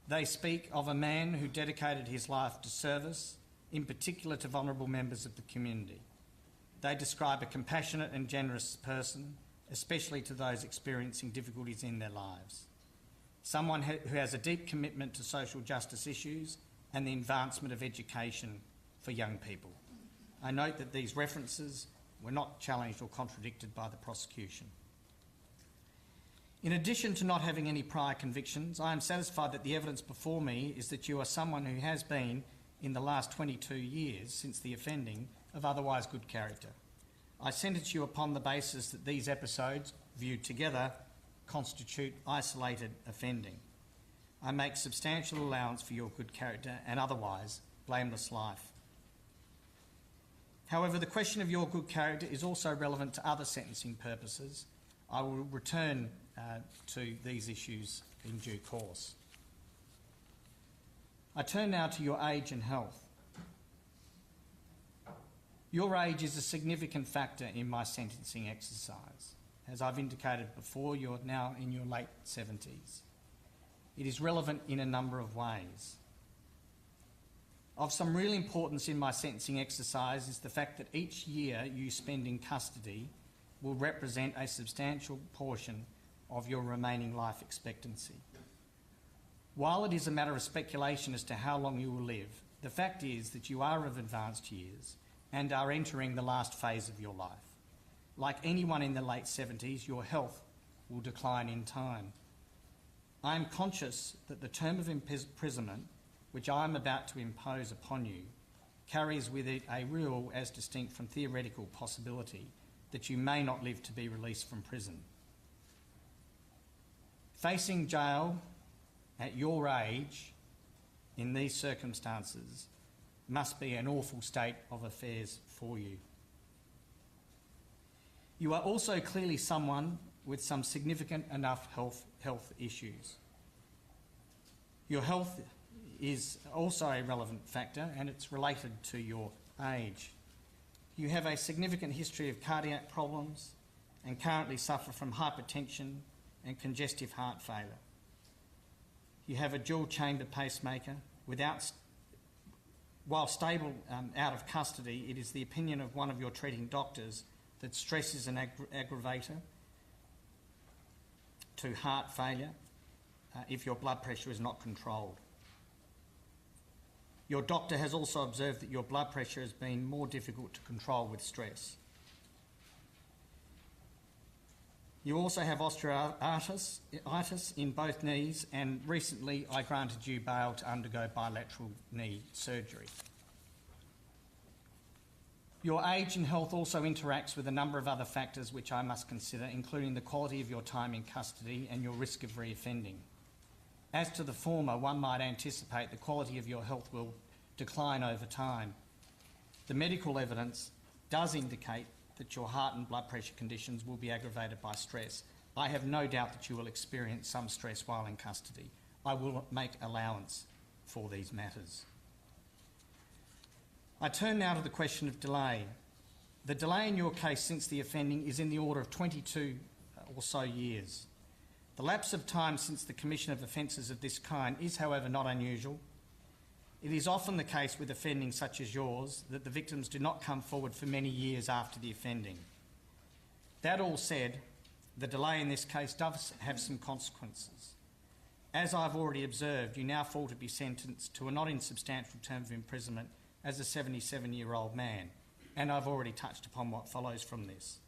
They speak of a man who dedicated his life to service, in particular to vulnerable members of the community. They describe a compassionate and generous person, especially to those experiencing difficulties in their lives. Someone who has a deep commitment to social justice issues and the advancement of education for young people. I note that these references were not challenged or contradicted by the prosecution. In addition to not having any prior convictions, I am satisfied that the evidence before me is that you are someone who has been, in the last 22 years since the offending, of otherwise good character. I sentence you upon the basis that these episodes, viewed together, constitute isolated offending. I make substantial allowance for your good character and otherwise blameless life. However, the question of your good character is also relevant to other sentencing purposes. I will return to these issues in due course. I turn now to your age and health. Your age is a significant factor in my sentencing exercise. As I've indicated before, you're now in your late 70s. It is relevant in a number of ways. Of some real importance in my sentencing exercise is the fact that each year you spend in custody will represent a substantial portion of your remaining life expectancy. While it is a matter of speculation as to how long you will live, the fact is that you are of advanced years and are entering the last phase of your life. Like anyone in the late 70s, your health will decline in time. I am conscious that the term of imprisonment, which I am about to impose upon you, carries with it a real, as distinct from theoretical, possibility that you may not live to be released from prison. Facing jail at your age in these circumstances must be an awful state of affairs for you. You are also clearly someone with some significant enough health issues. Your health is also a relevant factor, and it's related to your age. You have a significant history of cardiac problems and currently suffer from hypertension and congestive heart failure. You have a dual-chamber pacemaker. While stable out of custody, it is the opinion of one of your treating doctors that stress is an aggravator to heart failure if your blood pressure is not controlled. Your doctor has also observed that your blood pressure has been more difficult to control with stress. You also have osteoarthritis in both knees, and recently I granted you bail to undergo bilateral knee surgery. Your age and health also interacts with a number of other factors which I must consider, including the quality of your time in custody and your risk of reoffending. As to the former, one might anticipate the quality of your health will decline over time. The medical evidence does indicate that your heart and blood pressure conditions will be aggravated by stress. I have no doubt that you will experience some stress while in custody. I will make allowance for these matters. I turn now to the question of delay. The delay in your case since the offending is in the order of 22 or so years. The lapse of time since the commission of offences of this kind is, however, not unusual. It is often the case with offending such as yours that the victims do not come forward for many years after the offending. That all said, the delay in this case does have some consequences. As I've already observed, you now fall to be sentenced to a not insubstantial term of imprisonment as a 77-year-old man, and I've already touched upon what follows from this.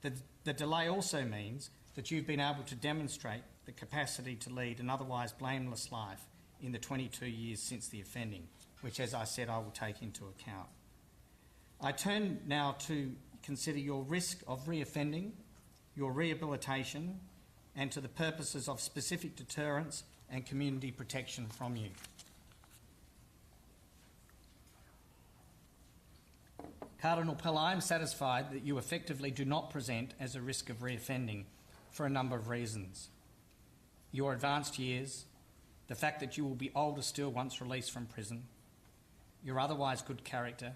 The delay also means that you've been able to demonstrate the capacity to lead an otherwise blameless life in the 22 years since the offending, which, as I said, I will take into account. I turn now to consider your risk of reoffending, your rehabilitation, and to the purposes of specific deterrence and community protection from you. Cardinal Pell, I am satisfied that you effectively do not present as a risk of reoffending for a number of reasons. Your advanced years, the fact that you will be older still once released from prison, your otherwise good character,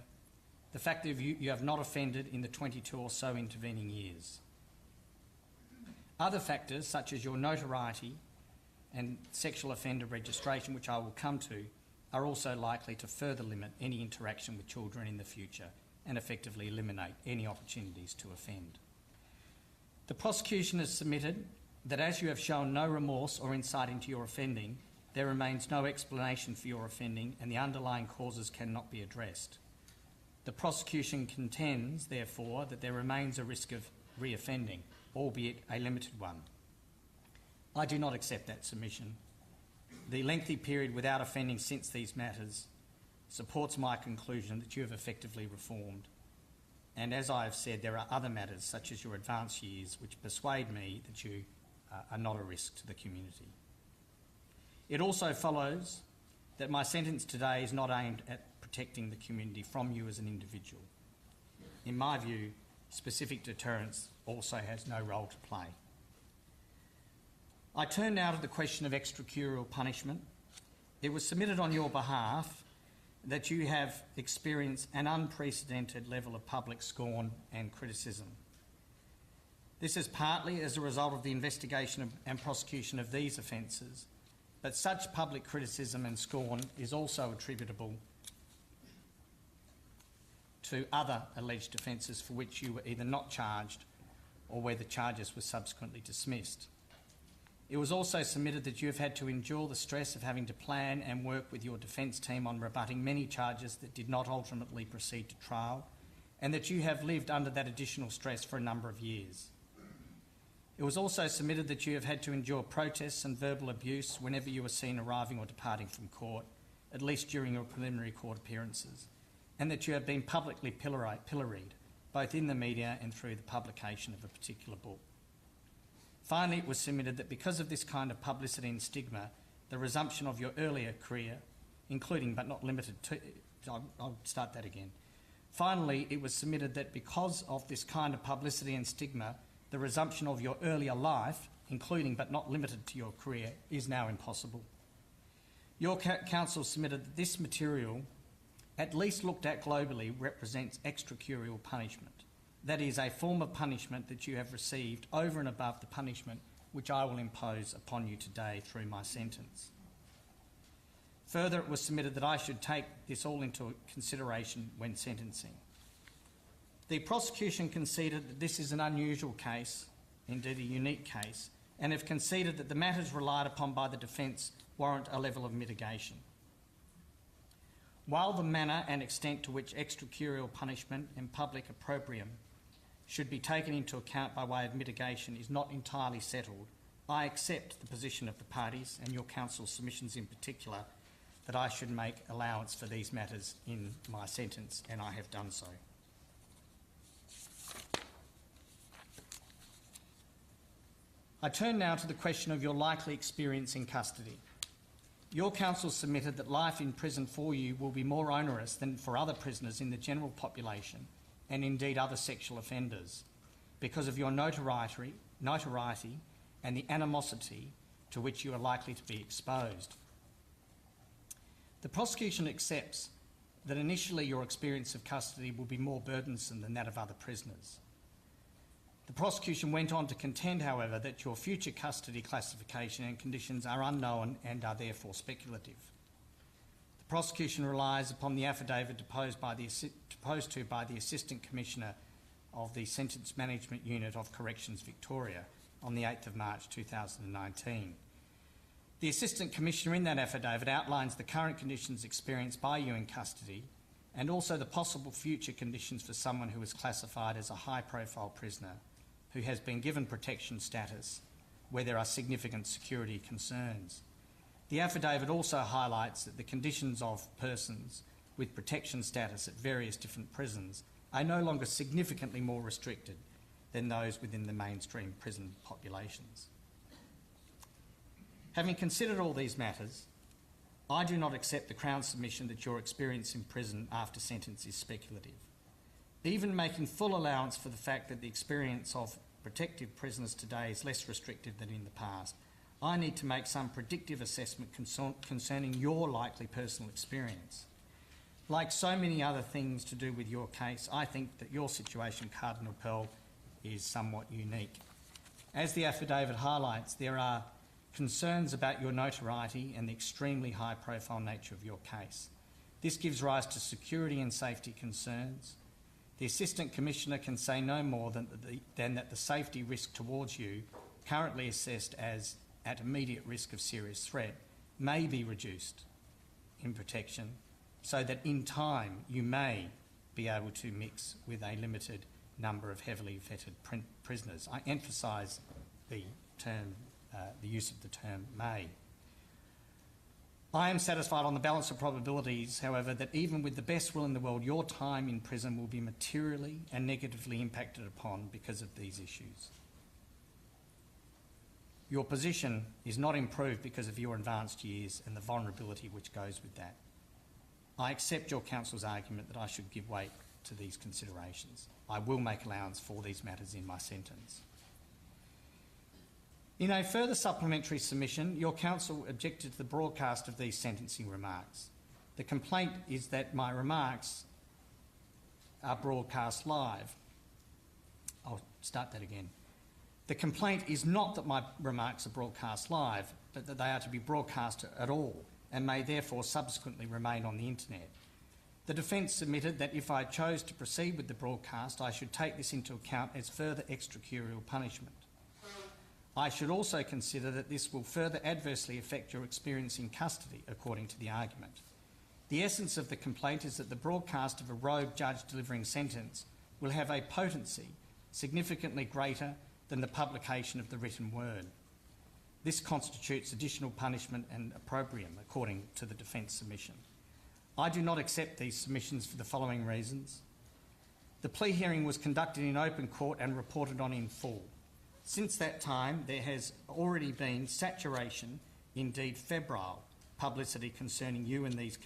the fact that you have not offended in the 22 or so intervening years. Other factors, such as your notoriety and sexual offender registration, which I will come to, are also likely to further limit any interaction with children in the future and effectively eliminate any opportunities to offend. The prosecution has submitted that as you have shown no remorse or insight into your offending, there remains no explanation for your offending and the underlying causes cannot be addressed. The prosecution contends, therefore, that there remains a risk of reoffending, albeit a limited one. I do not accept that submission. The lengthy period without offending since these matters supports my conclusion that you have effectively reformed. And as I have said, there are other matters, such as your advanced years, which persuade me that you are not a risk to the community. It also follows that my sentence today is not aimed at protecting the community from you as an individual. In my view, specific deterrence also has no role to play. I turn now to the question of extracurricular punishment. It was submitted on your behalf that you have experienced an unprecedented level of public scorn and criticism. This is partly as a result of the investigation and prosecution of these offences, but such public criticism and scorn is also attributable to other alleged offences for which you were either not charged or where the charges were subsequently dismissed. It was also submitted that you have had to endure the stress of having to plan and work with your defence team on rebutting many charges that did not ultimately proceed to trial, and that you have lived under that additional stress for a number of years. It was also submitted that you have had to endure protests and verbal abuse whenever you were seen arriving or departing from court, at least during your preliminary court appearances, and that you have been publicly pilloried, both in the media and through the publication of a particular book. Finally, it was submitted that because of this kind of publicity and stigma, the resumption of your earlier career, including but not limited to... I'll start that again. Finally, it was submitted that because of this kind of publicity and stigma, the resumption of your earlier life, including but not limited to your career, is now impossible. Your counsel submitted that this material, at least looked at globally, represents extracurricular punishment. That is, a form of punishment that you have received over and above the punishment which I will impose upon you today through my sentence. Further, it was submitted that I should take this all into consideration when sentencing. The prosecution conceded that this is an unusual case, indeed a unique case, and have conceded that the matters relied upon by the defence warrant a level of mitigation. While the manner and extent to which extracurricular punishment and public opprobrium should be taken into account by way of mitigation is not entirely settled, I accept the position of the parties and your council's submissions in particular that I should make allowance for these matters in my sentence, and I have done so. I turn now to the question of your likely experience in custody. Your council submitted that life in prison for you will be more onerous than for other prisoners in the general population, and indeed other sexual offenders, because of your notoriety and the animosity to which you are likely to be exposed. The prosecution accepts that initially your experience of custody will be more burdensome than that of other prisoners. The prosecution went on to contend, however, that your future custody classification and conditions are unknown and are therefore speculative. The prosecution relies upon the affidavit deposed to by the Assistant Commissioner of the Sentence Management Unit of Corrections Victoria on the 8th of March 2019. The Assistant Commissioner in that affidavit outlines the current conditions experienced by you in custody and also the possible future conditions for someone who is classified as a high-profile prisoner who has been given protection status where there are significant security concerns. The affidavit also highlights that the conditions of persons with protection status at various different prisons are no longer significantly more restricted than those within the mainstream prison populations. Having considered all these matters, I do not accept the Crown's submission that your experience in prison after sentence is speculative. Even making full allowance for the fact that the experience of protective prisoners today is less restrictive than in the past, I need to make some predictive assessment concerning your likely personal experience. Like so many other things to do with your case, I think that your situation, Cardinal Pell, is somewhat unique. As the affidavit highlights, there are concerns about your notoriety and the extremely high-profile nature of your case. This gives rise to security and safety concerns. The Assistant Commissioner can say no more than that the safety risk towards you, currently assessed as at immediate risk of serious threat, may be reduced in protection so that in time you may be able to mix with a limited number of heavily vetted prisoners. I emphasise the use of the term may. I am satisfied on the balance of probabilities, however, that even with the best will in the world, your time in prison will be materially and negatively impacted upon because of these issues. Your position is not improved because of your advanced years and the vulnerability which goes with that. I accept your counsel's argument that I should give weight to these considerations. I will make allowance for these matters in my sentence. In a further supplementary submission, your counsel objected to the broadcast of these sentencing remarks. The complaint is that my remarks are broadcast live. I'll start that again. The complaint is not that my remarks are broadcast live, but that they are to be broadcast at all and may therefore subsequently remain on the internet. The defence submitted that if I chose to proceed with the broadcast, I should take this into account as further extracurricular punishment. I should also consider that this will further adversely affect your experience in custody, according to the argument. The essence of the complaint is that the broadcast of a rogue judge delivering sentence will have a potency significantly greater than the publication of the written word. This constitutes additional punishment and opprobrium, according to the defence submission. I do not accept these submissions for the following reasons. The plea hearing was conducted in open court and reported on in full. Since that time, there has already been saturation, indeed febrile, publicity concerning you and these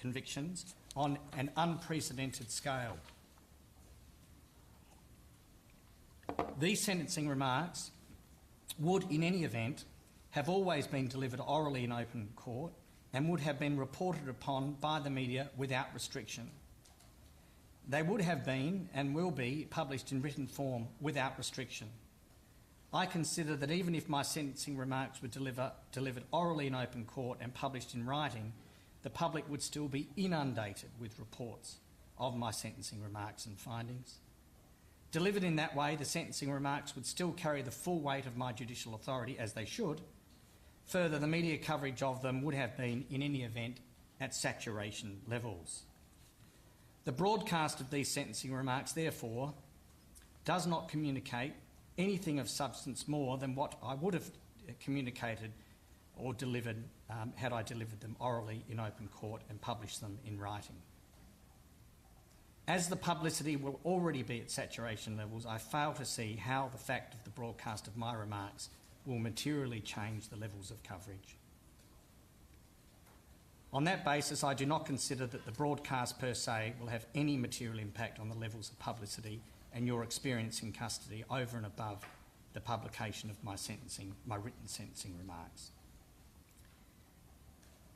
convictions on an unprecedented scale. These sentencing remarks would, in any event, have always been delivered orally in open court and would have been reported upon by the media without restriction. They would have been and will be published in written form without restriction. I consider that even if my sentencing remarks were delivered orally in open court and published in writing, the public would still be inundated with reports of my sentencing remarks and findings. Delivered in that way, the sentencing remarks would still carry the full weight of my judicial authority, as they should. Further, the media coverage of them would have been, in any event, at saturation levels. The broadcast of these sentencing remarks, therefore, does not communicate anything of substance more than what I would have communicated or delivered had I delivered them orally in open court and published them in writing. As the publicity will already be at saturation levels, I fail to see how the fact of the broadcast of my remarks will materially change the levels of coverage. On that basis, I do not consider that the broadcast per se will have any material impact on the levels of publicity and your experience in custody over and above the publication of my written sentencing remarks.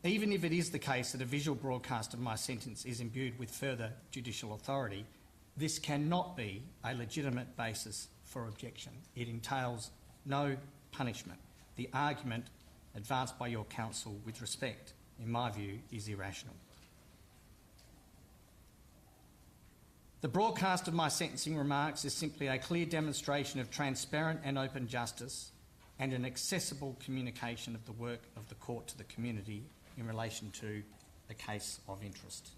Even if it is the case that a visual broadcast of my sentence is imbued with further judicial authority, this cannot be a legitimate basis for objection. It entails no punishment. The argument advanced by your counsel with respect, in my view, is irrational. The broadcast of my sentencing remarks is simply a clear demonstration of transparent and open justice and an accessible communication of the work of the court to the community in relation to a case of interest.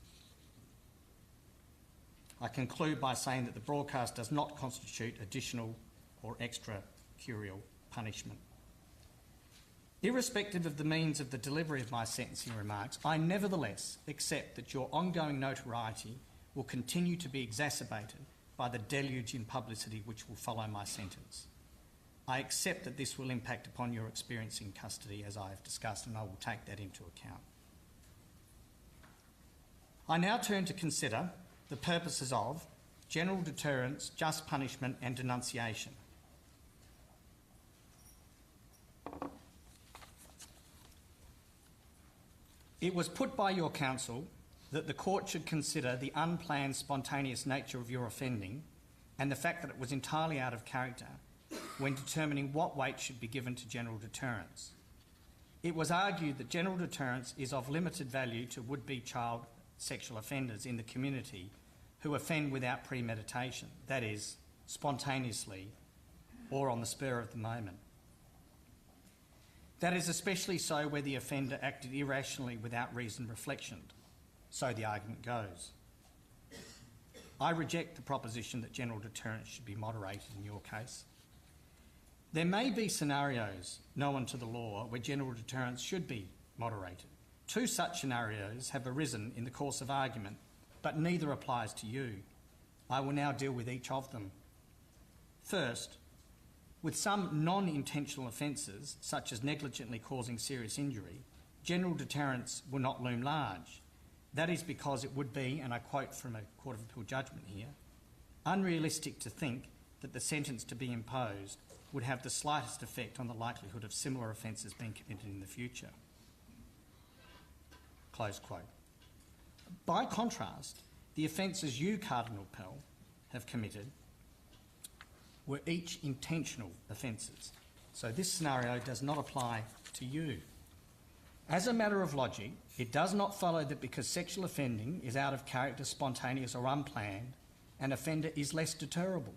I conclude by saying that the broadcast does not constitute additional or extracurricular punishment. Irrespective of the means of the delivery of my sentencing remarks, I nevertheless accept that your ongoing notoriety will continue to be exacerbated by the deluge in publicity which will follow my sentence. I accept that this will impact upon your experience in custody, as I have discussed, and I will take that into account. I now turn to consider the purposes of general deterrence, just punishment and denunciation. It was put by your counsel that the court should consider the unplanned, spontaneous nature of your offending and the fact that it was entirely out of character when determining what weight should be given to general deterrence. It was argued that general deterrence is of limited value to would-be child sexual offenders in the community who offend without premeditation, that is, spontaneously or on the spur of the moment. That is especially so where the offender acted irrationally without reasoned reflection. So the argument goes. I reject the proposition that general deterrence should be moderated in your case. There may be scenarios known to the law where general deterrence should be moderated. Two such scenarios have arisen in the course of argument, but neither applies to you. I will now deal with each of them. First, with some non-intentional offences, such as negligently causing serious injury, general deterrence will not loom large. That is because it would be, and I quote from a Court of Appeal judgment here, unrealistic to think that the sentence to be imposed would have the slightest effect on the likelihood of similar offences being committed in the future. Close quote. By contrast, the offences you, Cardinal Pell, have committed were each intentional offences. So this scenario does not apply to you. As a matter of logic, it does not follow that because sexual offending is out of character, spontaneous or unplanned, an offender is less deterrable.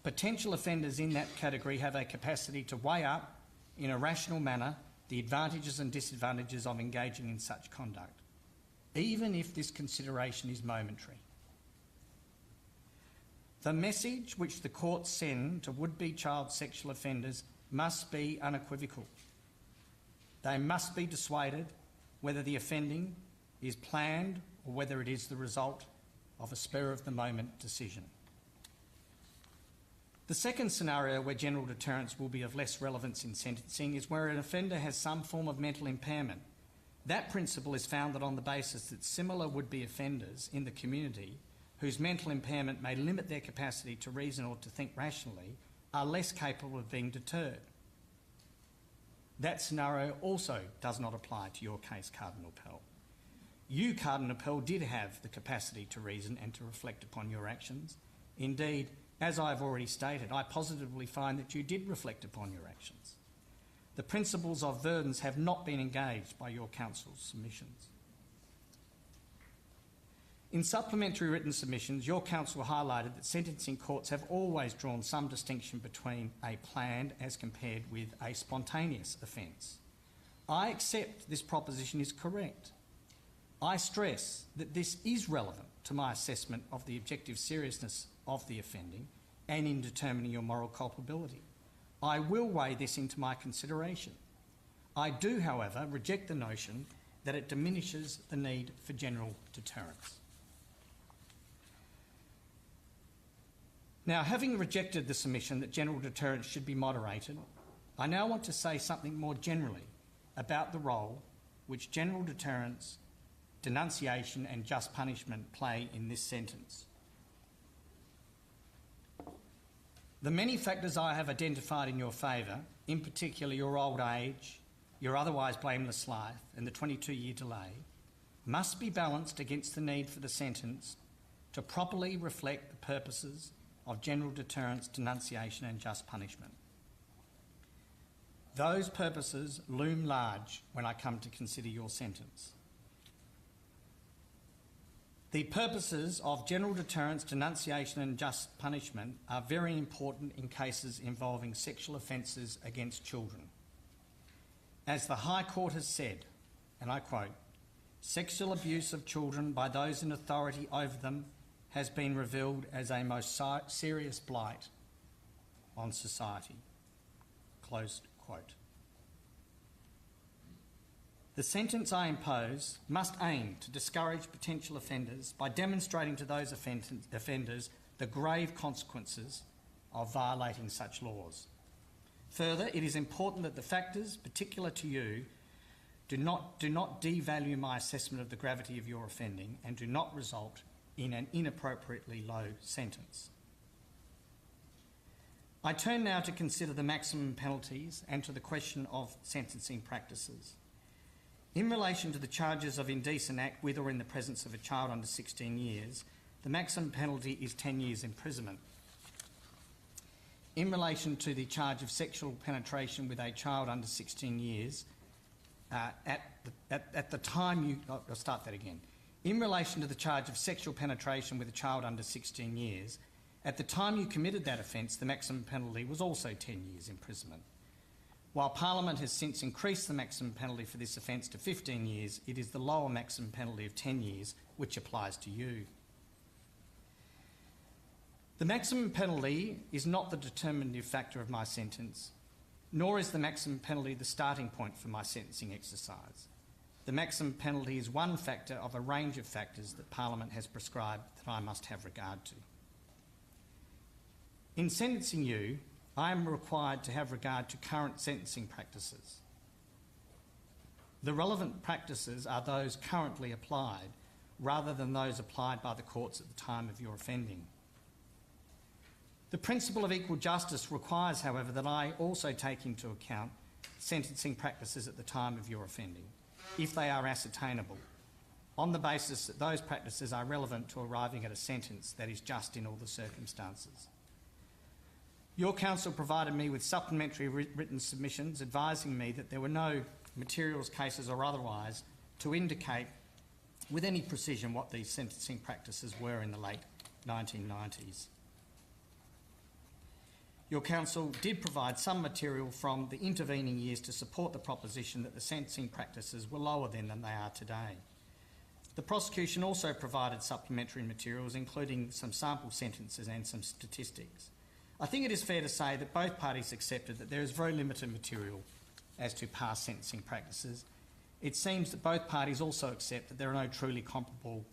Potential offenders in that category have a capacity to weigh up, in a rational manner, the advantages and disadvantages of engaging in such conduct, even if this consideration is momentary. The message which the courts send to would-be child sexual offenders must be unequivocal. They must be dissuaded whether the offending is planned or whether it is the result of a spur-of-the-moment decision. The second scenario where general deterrence will be of less relevance in sentencing is where an offender has some form of mental impairment. That principle is founded on the basis that similar would-be offenders in the community whose mental impairment may limit their capacity to reason or to think rationally are less capable of being deterred. That scenario also does not apply to your case, Cardinal Pell. You, Cardinal Pell, did have the capacity to reason and to reflect upon your actions. Indeed, as I have already stated, I positively find that you did reflect upon your actions. The principles of verdance have not been engaged by your counsel's submissions. In supplementary written submissions, your counsel highlighted that sentencing courts have always drawn some distinction between a planned as compared with a spontaneous offence. I accept this proposition is correct. I stress that this is relevant to my assessment of the objective seriousness of the offending and in determining your moral culpability. I will weigh this into my consideration. I do, however, reject the notion that it diminishes the need for general deterrence. Now, having rejected the submission that general deterrence should be moderated, I now want to say something more generally about the role which general deterrence, denunciation and just punishment play in this sentence. The many factors I have identified in your favour, in particular your old age, your otherwise blameless life and the 22-year delay, must be balanced against the need for the sentence to properly reflect the purposes of general deterrence, denunciation and just punishment. Those purposes loom large when I come to consider your sentence. The purposes of general deterrence, denunciation and just punishment are very important in cases involving sexual offences against children. As the High Court has said, and I quote, "Sexual abuse of children by those in authority over them has been revealed as a most serious blight on society." Close quote. The sentence I impose must aim to discourage potential offenders by demonstrating to those offenders the grave consequences of violating such laws. Further, it is important that the factors particular to you do not devalue my assessment of the gravity of your offending and do not result in an inappropriately low sentence. I turn now to consider the maximum penalties and to the question of sentencing practices. In relation to the charges of indecent act with or in the presence of a child under 16 years, the maximum penalty is 10 years imprisonment. In relation to the charge of sexual penetration with a child under 16 years, at the time I'll start that again. In relation to the charge of sexual penetration with a child under 16 years, at the time you committed that offence, the maximum penalty was also 10 years imprisonment. While Parliament has since increased the maximum penalty for this offence to 15 years, it is the lower maximum penalty of 10 years which applies to you. The maximum penalty is not the determinative factor of my sentence, nor is the maximum penalty the starting point for my sentencing exercise. The maximum penalty is one factor of a range of factors that Parliament has prescribed that I must have regard to. In sentencing you, I am required to have regard to current sentencing practices. The relevant practices are those currently applied, rather than those applied by the courts at the time of your offending. The principle of equal justice requires, however, that I also take into account sentencing practices at the time of your offending, if they are ascertainable, on the basis that those practices are relevant to arriving at a sentence that is just in all the circumstances. Your counsel provided me with supplementary written submissions advising me that there were no materials, cases or otherwise to indicate with any precision what these sentencing practices were in the late 1990s. Your counsel did provide some material from the intervening years to support the proposition that the sentencing practices were lower then than they are today. The prosecution also provided supplementary materials, including some sample sentences and some statistics. I think it is fair to say that both parties accepted that there is very limited material as to past sentencing practices. It seems that both parties also accept that there are no truly comparable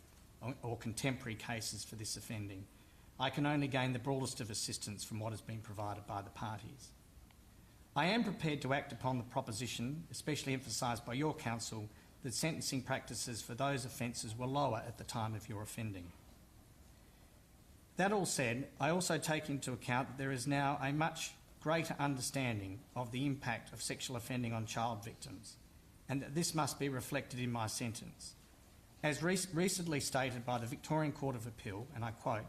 or contemporary cases for this offending. I can only gain the broadest of assistance from what has been provided by the parties. I am prepared to act upon the proposition, especially emphasised by your counsel, that sentencing practices for those offences were lower at the time of your offending. That all said, I also take into account that there is now a much greater understanding of the impact of sexual offending on child victims, and that this must be reflected in my sentence. As recently stated by the Victorian Court of Appeal, and I quote,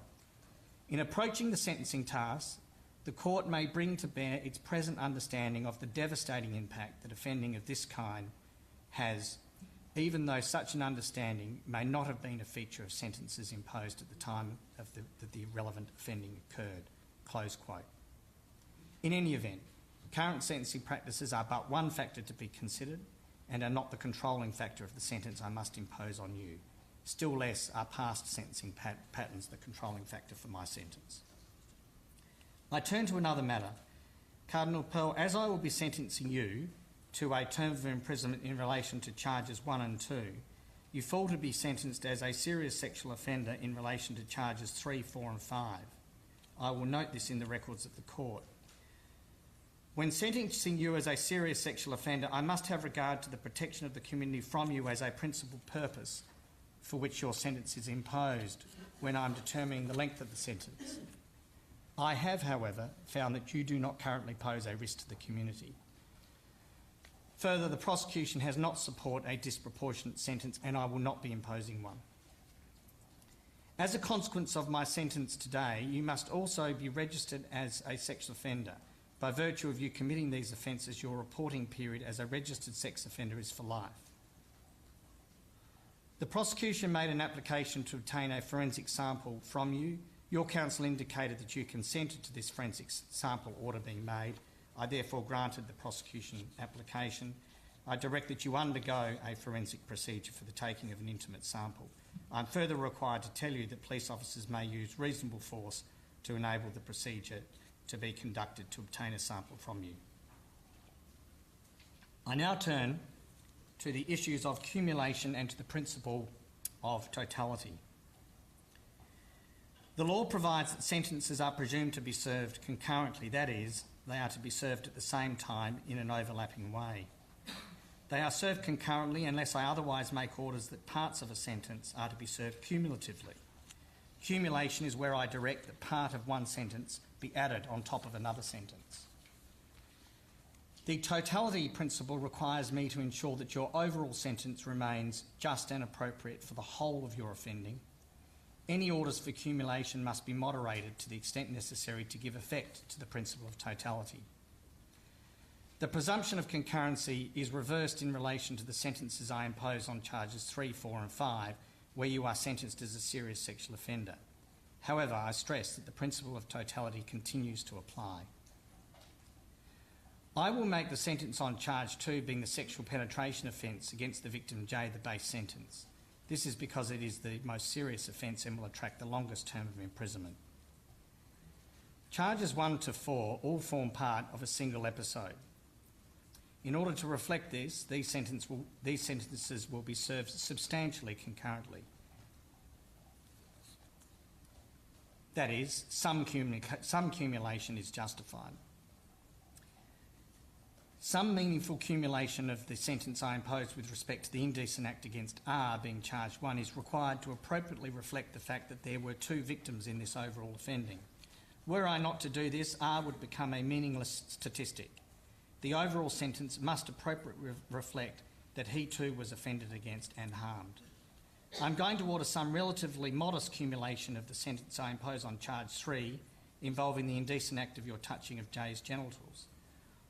"In approaching the sentencing task, the Court may bring to bear its present understanding of the devastating impact that offending of this kind has, even though such an understanding may not have been a feature of sentences imposed at the time of the relevant offending occurred." Close quote. In any event, current sentencing practices are but one factor to be considered and are not the controlling factor of the sentence I must impose on you. Still less are past sentencing patterns the controlling factor for my sentence. I turn to another matter. Cardinal Pell, as I will be sentencing you to a term of imprisonment in relation to charges 1 and 2, you fall to be sentenced as a serious sexual offender in relation to charges 3, 4 and 5. I will note this in the records of the court. When sentencing you as a serious sexual offender, I must have regard to the protection of the community from you as a principal purpose for which your sentence is imposed when I'm determining the length of the sentence. I have, however, found that you do not currently pose a risk to the community. Further, the prosecution has not supported a disproportionate sentence and I will not be imposing one. As a consequence of my sentence today, you must also be registered as a sexual offender. By virtue of you committing these offences, your reporting period as a registered sex offender is for life. The prosecution made an application to obtain a forensic sample from you. Your counsel indicated that you consented to this forensic sample order being made. I therefore granted the prosecution application. I direct that you undergo a forensic procedure for the taking of an intimate sample. I'm further required to tell you that police officers may use reasonable force to enable the procedure to be conducted to obtain a sample from you. I now turn to the issues of cumulation and to the principle of totality. The law provides that sentences are presumed to be served concurrently, that is, they are to be served at the same time in an overlapping way. They are served concurrently unless I otherwise make orders that parts of a sentence are to be served cumulatively. Cumulation is where I direct that part of one sentence be added on top of another sentence. The totality principle requires me to ensure that your overall sentence remains just and appropriate for the whole of your offending. Any orders for cumulation must be moderated to the extent necessary to give effect to the principle of totality. The presumption of concurrency is reversed in relation to the sentences I impose on charges 3, 4 and 5, where you are sentenced as a serious sexual offender. However, I stress that the principle of totality continues to apply. I will make the sentence on charge 2, being the sexual penetration offence against the victim J, the base sentence. This is because it is the most serious offence and will attract the longest term of imprisonment. Charges 1 to 4 all form part of a single episode. In order to reflect this, these sentences will be served substantially concurrently. That is, some cumulation is justified. Some meaningful cumulation of the sentence I impose with respect to the indecent act against R, being charge 1, is required to appropriately reflect the fact that there were 2 victims in this overall offending. Were I not to do this, R would become a meaningless statistic. The overall sentence must appropriately reflect that he too was offended against and harmed. I'm going to order some relatively modest cumulation of the sentence I impose on charge 3, involving the indecent act of your touching of J's genitals.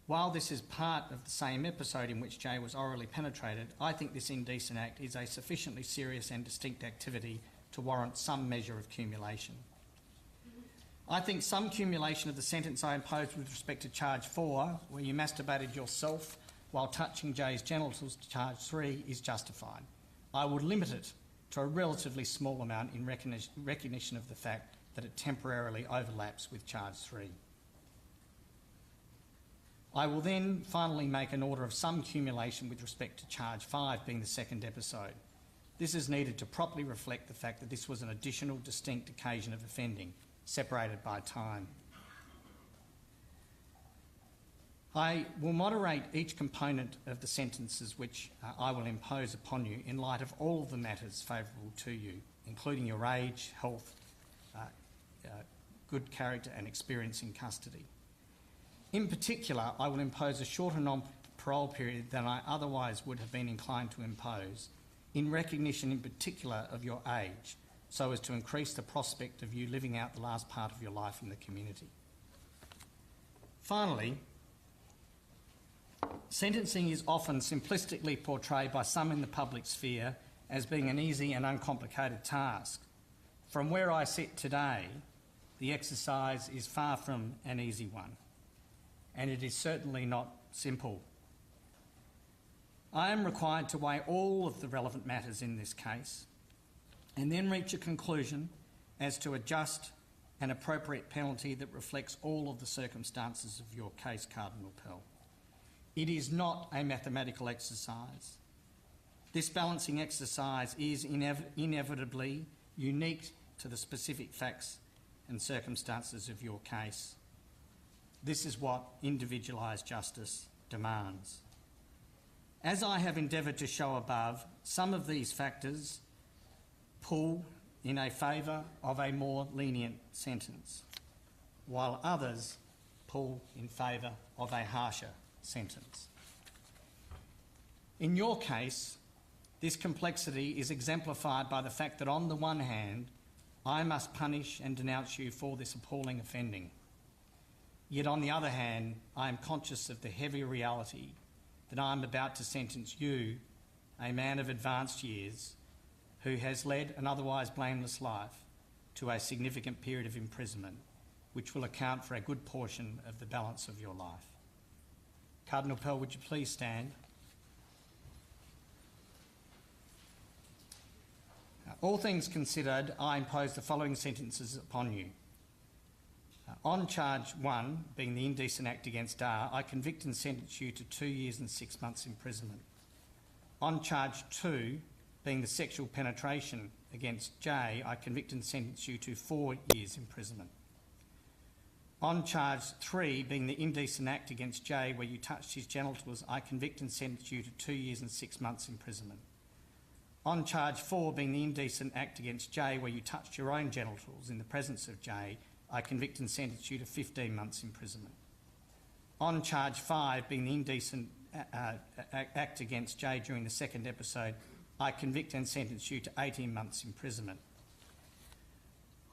While this is part of the same episode in which J was orally penetrated, I think this indecent act is a sufficiently serious and distinct activity to warrant some measure of cumulation. I think some cumulation of the sentence I imposed with respect to charge 4, where you masturbated yourself while touching J's genitals, to charge 3 is justified. I would limit it to a relatively small amount in recognition of the fact that it temporarily overlaps with charge 3. I will then finally make an order of some cumulation with respect to charge 5, being the second episode. This is needed to properly reflect the fact that this was an additional distinct occasion of offending, separated by time. I will moderate each component of the sentences which I will impose upon you in light of all of the matters favourable to you, including your age, health, good character and experience in custody. In particular, I will impose a shorter non-parole period than I otherwise would have been inclined to impose, in recognition in particular of your age, so as to increase the prospect of you living out the last part of your life in the community. Finally, sentencing is often simplistically portrayed by some in the public sphere as being an easy and uncomplicated task. From where I sit today, the exercise is far from an easy one, and it is certainly not simple. I am required to weigh all of the relevant matters in this case and then reach a conclusion as to a just an appropriate penalty that reflects all of the circumstances of your case, Cardinal Pell. It is not a mathematical exercise. This balancing exercise is inevitably unique to the specific facts and circumstances of your case. This is what individualised justice demands. As I have endeavoured to show above, some of these factors pull in a favour of a more lenient sentence, while others pull in favour of a harsher sentence. In your case, this complexity is exemplified by the fact that on the one hand, I must punish and denounce you for this appalling offending. Yet on the other hand, I am conscious of the heavy reality that I am about to sentence you, a man of advanced years, who has led an otherwise blameless life, to a significant period of imprisonment, which will account for a good portion of the balance of your life. Cardinal Pell, would you please stand? All things considered, I impose the following sentences upon you. On charge 1, being the indecent act against R, I convict and sentence you to 2 years and 6 months imprisonment. On charge 2, being the sexual penetration against J, I convict and sentence you to 4 years imprisonment. On charge 3, being the indecent act against J, where you touched his genitals, I convict and sentence you to 2 years and 6 months imprisonment. On charge 4, being the indecent act against J, where you touched your own genitals in the presence of J, I convict and sentence you to 15 months imprisonment. On charge 5, being the indecent act against J during the second episode, I convict and sentence you to 18 months imprisonment.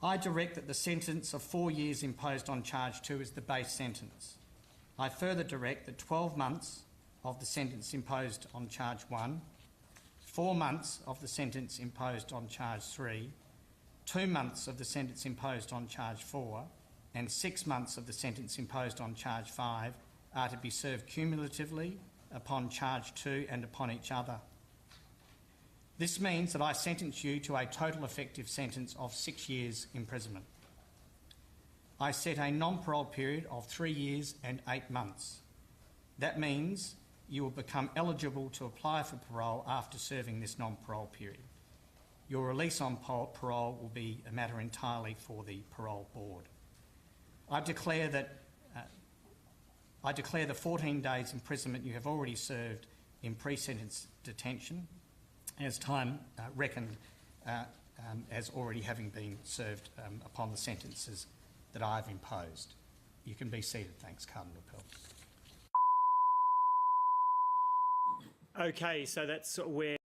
I direct that the sentence of 4 years imposed on charge 2 is the base sentence. I further direct that 12 months of the sentence imposed on charge 1, 4 months of the sentence imposed on charge 3, 2 months of the sentence imposed on charge 4, and 6 months of the sentence imposed on charge 5 are to be served cumulatively upon charge 2 and upon each other. This means that I sentence you to a total effective sentence of 6 years imprisonment. I set a non-parole period of 3 years and 8 months. That means you will become eligible to apply for parole after serving this non-parole period. Your release on parole will be a matter entirely for the parole board. I declare the 14 days imprisonment you have already served in pre-sentence detention as time reckoned as already having been served upon the sentences that I have imposed. You can be seated. Thanks, Cardinal Pell. Okay, so that's where